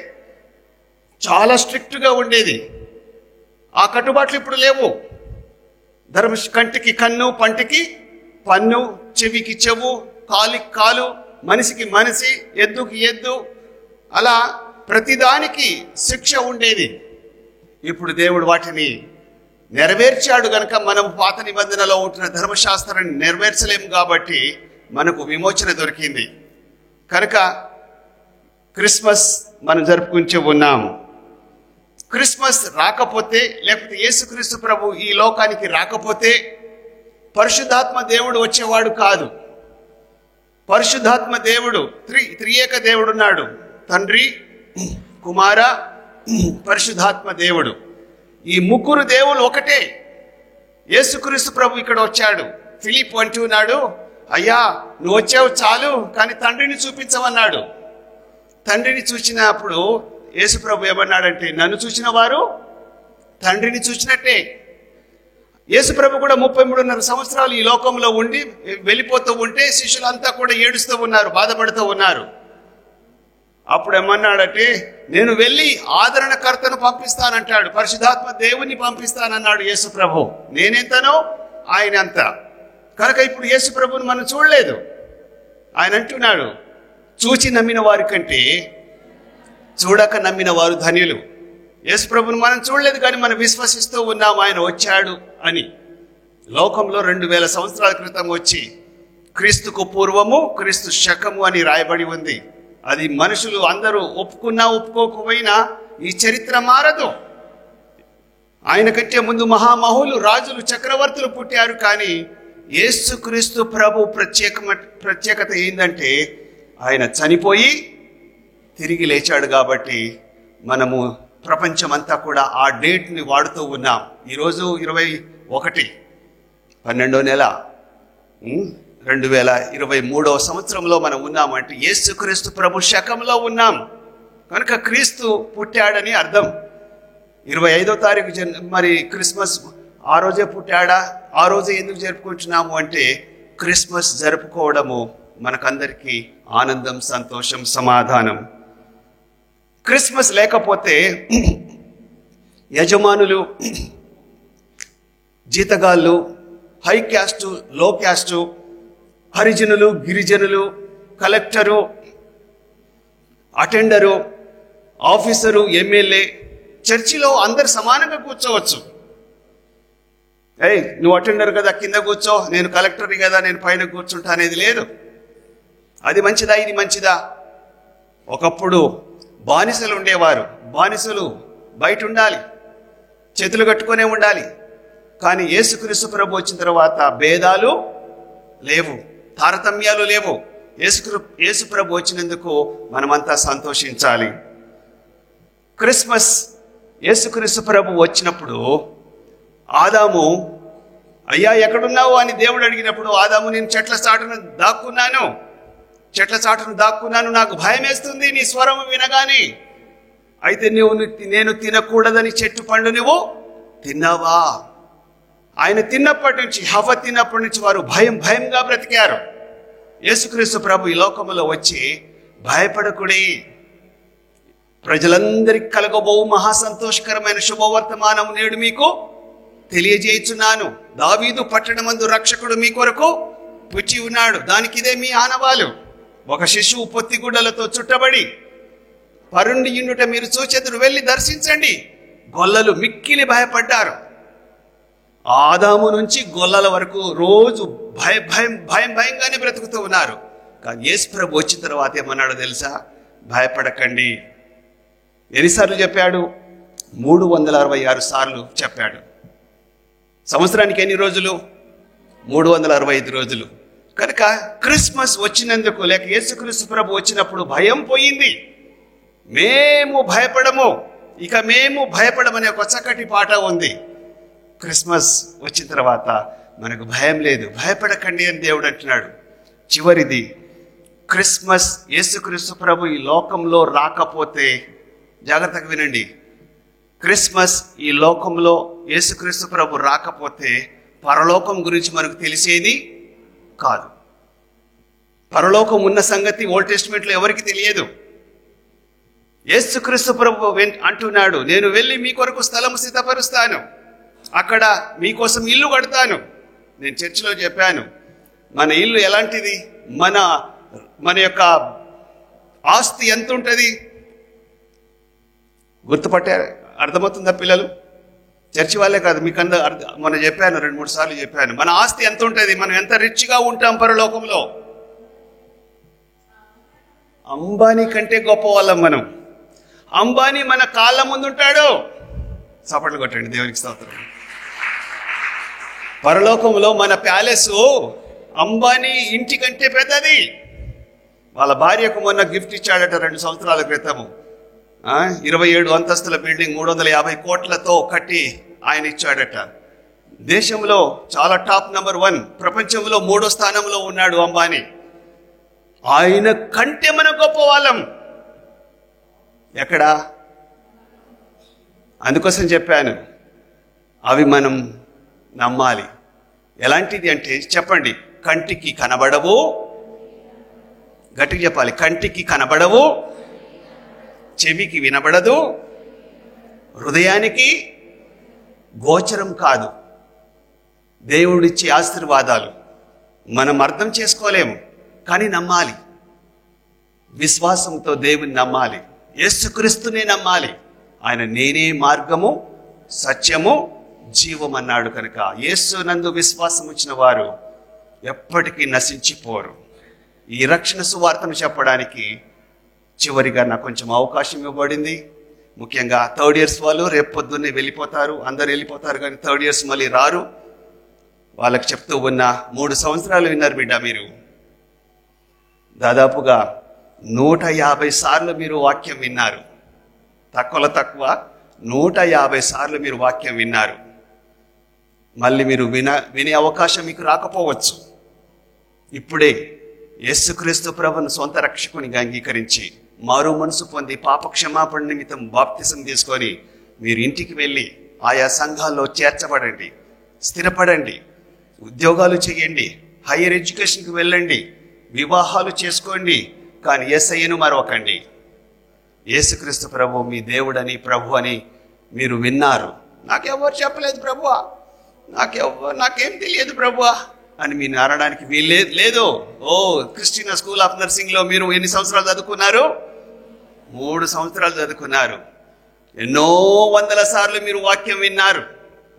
I: చాలా స్ట్రిక్ట్గా ఉండేది. ఆ కట్టుబాట్లు ఇప్పుడు లేవు. కంటికి కన్ను, పంటికి పన్ను, చెవికి చెవు, కాలికి కాలు, మనిషికి మనిషి, ఎద్దుకి ఎద్దు, అలా ప్రతిదానికి శిక్ష ఉండేది. ఇప్పుడు దేవుడు వాటిని నెరవేర్చాడు గనక మనం పాత నిబంధనలో ఉంటున్న ధర్మశాస్త్రాన్ని నెరవేర్చలేము కాబట్టి మనకు విమోచన దొరికింది. కనుక క్రిస్మస్ మనం జరుపుకుంటూ ఉన్నాం. క్రిస్మస్ రాకపోతే, లేకపోతే యేసుక్రీస్తు ప్రభు ఈ లోకానికి రాకపోతే పరిశుద్ధాత్మ దేవుడు వచ్చేవాడు కాదు. పరిశుద్ధాత్మ దేవుడు త్రియేక దేవుడు ఉన్నాడు. తండ్రి, కుమార, పరిశుద్ధాత్మ దేవుడు. ఈ 3 దేవులు ఒకటే. యేసుక్రీస్తు ప్రభు ఇక్కడ వచ్చాడు. ఫిలిప్ అంటున్నాడు, అయ్యా నువ్వు వచ్చావు చాలు, కానీ తండ్రిని చూపించమన్నాడు. తండ్రిని చూసినప్పుడు యేసు ప్రభు ఏమన్నాడంటే, నన్ను చూసిన వారు తండ్రిని చూసినట్టే. యేసు ప్రభు కూడా 33.5 సంవత్సరాలు ఈ లోకంలో ఉండి వెళ్ళిపోతూ ఉంటే శిష్యులంతా కూడా ఏడుస్తూ ఉన్నారు, బాధపడుతూ ఉన్నారు. అప్పుడు ఏమన్నాడంటే, నేను వెళ్ళి ఆదరణకర్తను పంపిస్తానంటాడు, పరిశుద్ధాత్మ దేవుని పంపిస్తానన్నాడు యేసు ప్రభు. నేనెంతనో ఆయన అంత. కనుక ఇప్పుడు యేసు ప్రభుని మనం చూడలేదు. ఆయన అంటున్నాడు, చూచి నమ్మిన వారి కంటే చూడక నమ్మిన వారు ధన్యులు. యేసు ప్రభుని మనం చూడలేదు, కానీ మనం విశ్వసిస్తూ ఉన్నాం ఆయన వచ్చాడు అని. లోకంలో 2000 సంవత్సరాల క్రితం వచ్చి క్రీస్తుకు పూర్వము, క్రీస్తు శకము అని రాయబడి ఉంది. అది మనుషులు అందరూ ఒప్పుకున్నా ఒప్పుకోకపోయినా ఈ చరిత్ర మారదు. ఆయన కంటే ముందు మహామహులు, రాజులు, చక్రవర్తులు పుట్టారు. కానీ యేసుక్రీస్తు ప్రభు ప్రత్యేకత ఏంటంటే ఆయన చనిపోయి తిరిగి లేచాడు. కాబట్టి మనము ప్రపంచమంతా కూడా ఆ డేట్ని వాడుతూ ఉన్నాం. ఈరోజు 21 12వ నెల 2023వ సంవత్సరంలో మనం ఉన్నామంటే యేసుక్రీస్తు ప్రభు శకంలో ఉన్నాం. కనుక క్రీస్తు పుట్టాడని అర్థం. 25వ తారీఖు మరి క్రిస్మస్ ఆ రోజే పుట్టాడా? ఆ రోజే ఎందుకు జరుపుకుంటున్నాము అంటే క్రిస్మస్ జరుపుకోవడము మనకందరికీ ఆనందం, సంతోషం, సమాధానం. క్రిస్మస్ లేకపోతే యజమానులు, జీతగాళ్ళు, హై క్యాస్టు, లో క్యాస్టు, హరిజనులు, గిరిజనులు, కలెక్టరు, అటెండరు, ఆఫీసరు, ఎమ్మెల్యే, చర్చిలో అందరు సమానంగా కూర్చోవచ్చు. నువ్వు అటెండర్ కదా కింద కూర్చో, నేను కలెక్టర్ని కదా నేను పైన కూర్చుంటా అనేది లేదు. అది మంచిదా, ఇది మంచిదా? ఒకప్పుడు బానిసలు ఉండేవారు. బానిసలు బయట ఉండాలి, చేతులు కట్టుకునే ఉండాలి. కానీ యేసుక్రీస్తు ప్రభు వచ్చిన తర్వాత భేదాలు లేవు, తారతమ్యాలు లేవు. యేసు ప్రభు వచ్చినందుకు మనమంతా సంతోషించాలి. క్రిస్మస్ యేసుక్రీస్తు ప్రభు వచ్చినప్పుడు ఆదాము, అయ్యా ఎక్కడున్నావు అని దేవుడు అడిగినప్పుడు, ఆదాము నేను చెట్ల చాటును దాక్కున్నాను, నాకు భయం వేస్తుంది నీ స్వరం వినగానే. అయితే నేను తినకూడదని చెట్టు పండు నువ్వు తిన్నావా? ఆయన తిన్నప్పటి నుంచి, హవ్వ తిన్నప్పటి నుంచి వారు భయంగా బ్రతికారు. యేసుక్రీస్తు ప్రభు ఈ లోకములో వచ్చి భయపడకుడి, ప్రజలందరికీ కలగబోవు మహా సంతోషకరమైన శుభవర్తమానం నేడు మీకు తెలియజేయుచున్నాను. దావీదు పట్టణమందు రక్షకుడు మీ కొరకు పుట్టి ఉన్నాడు. దానికి ఇదే మీ ఆనవాలు. ఒక శిశువు పొత్తిగుడ్డలతో చుట్టబడి పరుండి యుండుట మీరు చూచెదరు, వెళ్ళి దర్శించండి. గొల్లలు మిక్కిలి భయపడ్డారు. ఆదాము నుంచి గొల్లల వరకు రోజు భయంగానే బ్రతుకుతూ ఉన్నారు. కానీ యేసు ప్రభు వచ్చిన తర్వాత ఏమన్నాడో తెలుసా? భయపడకండి. ఎన్నిసార్లు చెప్పాడు? 366 సార్లు చెప్పాడు. సంవత్సరానికి ఎన్ని రోజులు? 365 రోజులు. కనుక క్రిస్మస్ వచ్చినందుకు, లేక యేసుక్రీస్తు ప్రభు వచ్చినప్పుడు భయం పోయింది. మేము భయపడము, ఇక మేము భయపడమనే ఒక చక్కటి పాట ఉంది. క్రిస్మస్ వచ్చిన తర్వాత మనకు భయం లేదు. భయపడకండి అని దేవుడు అంటున్నాడు. చివరిది, క్రిస్మస్ యేసుక్రీస్తు ప్రభు ఈ లోకంలో రాకపోతే, జాగ్రత్తగా వినండి, క్రిస్మస్ ఈ లోకంలో యేసుక్రీస్తు ప్రభు రాకపోతే పరలోకం గురించి మనకు తెలిసేది కాదు. పరలోకం ఉన్న సంగతి ఓల్డ్ టెస్టిమెంట్లో ఎవరికి తెలియదు. యేసుక్రీస్తు ప్రభు అంటున్నాడు, నేను వెళ్ళి మీ కొరకు స్థలము సిద్ధపరుస్తాను, అక్కడ మీకోసం ఇల్లు కడతాను. నేను చర్చిలో చెప్పాను, మన ఇల్లు ఎలాంటిది, మన యొక్క ఆస్తి ఎంత ఉంటుంది గుర్తుపట్టారు? అర్థమవుతుందా పిల్లలు? చర్చి వాళ్ళే కాదు, మీకు మొన్న చెప్పాను, 2-3 సార్లు చెప్పాను. మన ఆస్తి ఎంత ఉంటుంది, మనం ఎంత రిచ్గా ఉంటాం పరలోకంలో. అంబానీ కంటే గొప్ప వాళ్ళం మనం. అంబానీ మన కాళ్ళ ముందు ఉంటాడు. చప్పట్లు కొట్టండి దేవునికి స్తోత్రం. పరలోకంలో మన ప్యాలెస్ అంబానీ ఇంటి కంటే పెద్దది. వాళ్ళ భార్యకు మొన్న గిఫ్ట్ ఇచ్చాడట 2 సంవత్సరాల క్రితము. 27 అంతస్తుల బిల్డింగ్ 350 కోట్లతో కట్టి ఆయన ఇచ్చాడట. దేశంలో చాలా టాప్ నెంబర్ 1, ప్రపంచంలో 3వ స్థానంలో ఉన్నాడు అంబానీ. ఆయన కంటే మన గొప్ప వాళ్ళం ఎక్కడా? అందుకోసం చెప్పాను, అవి మనం నమ్మాలి. ఎలాంటిది అంటే చెప్పండి, కంటికి కనబడవు, గట్టిగా చెప్పాలి, కంటికి కనబడవు, చెవికి వినబడదు, హృదయానికి గోచరం కాదు. దేవుడిచ్చే ఆశీర్వాదాలు మనం అర్థం చేసుకోలేము, కానీ నమ్మాలి. విశ్వాసంతో దేవుని నమ్మాలి, యేసుక్రీస్తునే నమ్మాలి. ఆయన నేనే మార్గము, సత్యము, జీవం అన్నాడు. కనుక యేసు నందు విశ్వాసం ఉంచిన వారు ఎప్పటికీ నశించిపోరు. ఈ రక్షణ సువార్తను చెప్పడానికి చివరిగా నాకు కొంచెం అవకాశం ఇవ్వబడింది. ముఖ్యంగా థర్డ్ ఇయర్స్ వాళ్ళు రేపు పొద్దున్నే వెళ్ళిపోతారు, అందరు వెళ్ళిపోతారు, కానీ థర్డ్ ఇయర్స్ మళ్ళీ రారు. వాళ్ళకి చెప్తూ ఉన్న 3 సంవత్సరాలు విన్నారు బిడ్డ మీరు. దాదాపుగా 150 సార్లు మీరు వాక్యం విన్నారు. తక్కువలో తక్కువ 150 సార్లు మీరు వాక్యం విన్నారు. మళ్ళీ మీరు వినే అవకాశం మీకు రాకపోవచ్చు. ఇప్పుడే యేసుక్రీస్తు ప్రభువును సొంత రక్షకునిగా అంగీకరించి మారు మనసు పొంది పాప క్షమాపణ నిమిత్తం బాప్తిసం తీసుకొని మీరు ఇంటికి వెళ్ళి ఆయా సంఘాల్లో చేర్చబడండి, స్థిరపడండి, ఉద్యోగాలు చేయండి, హైయర్ ఎడ్యుకేషన్కి వెళ్ళండి, వివాహాలు చేసుకోండి. కానీ యేసయ్యను మరవకండి. యేసుక్రీస్తు ప్రభు మీ దేవుడని ప్రభు అని మీరు విన్నారు. నాకెవరు చెప్పలేదు ప్రభువా, నాకేం తెలియదు ప్రభువా అని మీరు అనడానికి లేదు. ఓ క్రిస్టియన్ స్కూల్ ఆఫ్ నర్సింగ్లో మీరు ఎన్ని సంవత్సరాలు చదువుకున్నారు? 3 సంవత్సరాలు చదువుకున్నారు. ఎన్నో వందల సార్లు మీరు వాక్యం విన్నారు.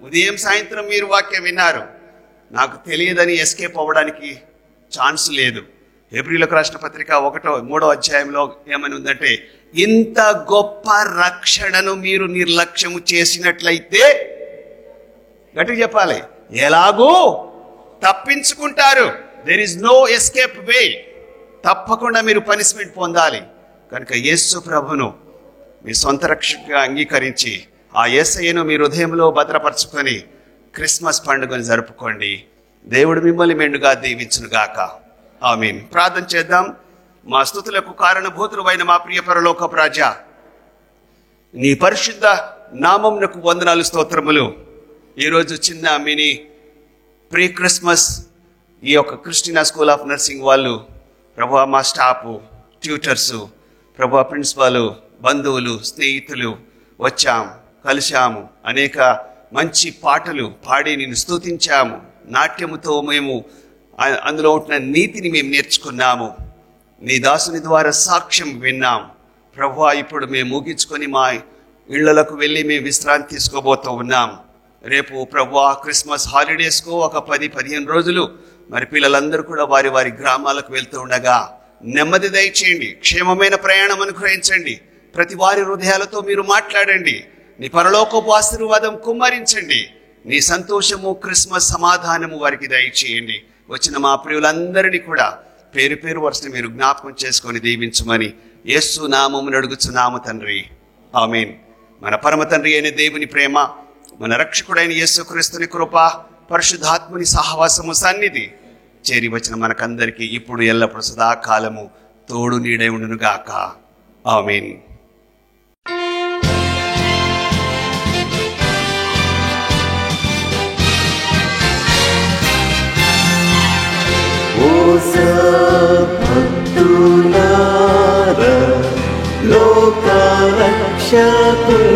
I: ఉదయం సాయంత్రం మీరు వాక్యం విన్నారు. నాకు తెలియదని ఎస్కేప్ అవ్వడానికి ఛాన్స్ లేదు. హెబ్రీయులకు రాసిన పత్రిక 1:3 అధ్యాయంలో ఏమని ఉందంటే, ఇంత గొప్ప రక్షణను మీరు నిర్లక్ష్యము చేసినట్లయితే, గట్టిగా చెప్పాలి, ఎలాగూ తప్పించుకుంటారు. దెర్ ఇస్ నో ఎస్కేప్ వే. తప్పకుండా మీరు పనిష్మెంట్ పొందాలి. కనుక యేసు ప్రభును మీ సొంత రక్షకుగా అంగీకరించి ఆ యేసయ్యను మీ హృదయంలో భద్రపరచుకొని క్రిస్మస్ పండుగను జరుపుకోండి. దేవుడు మిమ్మల్ని మెండుగా దీవించునుగాక. ఆమేన్. ప్రార్థన చేద్దాం. మా స్తుతులకు కారణభూతులైన మా ప్రియ పరలోకపు రాజా, నీ పరిశుద్ధ నామమునకు వందనాలు, స్తోత్రములు. ఈరోజు చిన్న మినీ ప్రీ క్రిస్మస్ ఈ యొక్క క్రిస్టియన్ స్కూల్ ఆఫ్ నర్సింగ్ వాళ్ళు ప్రభువా, మా స్టాఫ్, ట్యూటర్సు, ప్రభువా, ప్రిన్సిపాలు, బంధువులు, స్నేహితులు వచ్చాము, కలిశాము. అనేక మంచి పాటలు పాడి నిన్ను స్తుతించాము. నాట్యముతో మేము అందులో ఉంటున్న నీతిని మేము నేర్చుకున్నాము. నీ దాసుని ద్వారా సాక్ష్యం విన్నాం. ప్రభువా, ఇప్పుడు మేము ముగించుకొని మా ఇళ్లకు వెళ్ళి మేము విశ్రాంతి తీసుకోబోతూ ఉన్నాం. రేపు ప్రభువా క్రిస్మస్ హాలిడేస్కు ఒక 10-15 రోజులు మరి పిల్లలందరూ కూడా వారి వారి గ్రామాలకు వెళ్తూ ఉండగా నెమ్మది దయచేయండి, క్షేమమైన ప్రయాణం అనుగ్రహించండి. ప్రతి వారి హృదయాలతో మీరు మాట్లాడండి. నీ పరలోకపు ఆశీర్వాదం కుమ్మరించండి. నీ సంతోషము, క్రిస్మస్ సమాధానము వారికి దయచేయండి. వచ్చిన మా ప్రియులందరినీ కూడా పేరు పేరు వరుసని మీరు జ్ఞాపకం చేసుకొని దీవించమని యేసు నామమున అడుగుచున్నాము తండ్రి. ఆమేన్. మన పరమ తండ్రి అయిన దేవుని ప్రేమ, మన రక్షకుడైన యేసుక్రీస్తుని కృప, పరిశుద్ధాత్ముని సహవాసము, సన్నిధి చేరి వచ్చిన మనకందరికీ ఇప్పుడు ఎల్లప్పుడు సదాకాలము తోడు నీడై ఉండునుగాక. ఆమేన్.
C: భక్తులారా, లోక రక్షకుని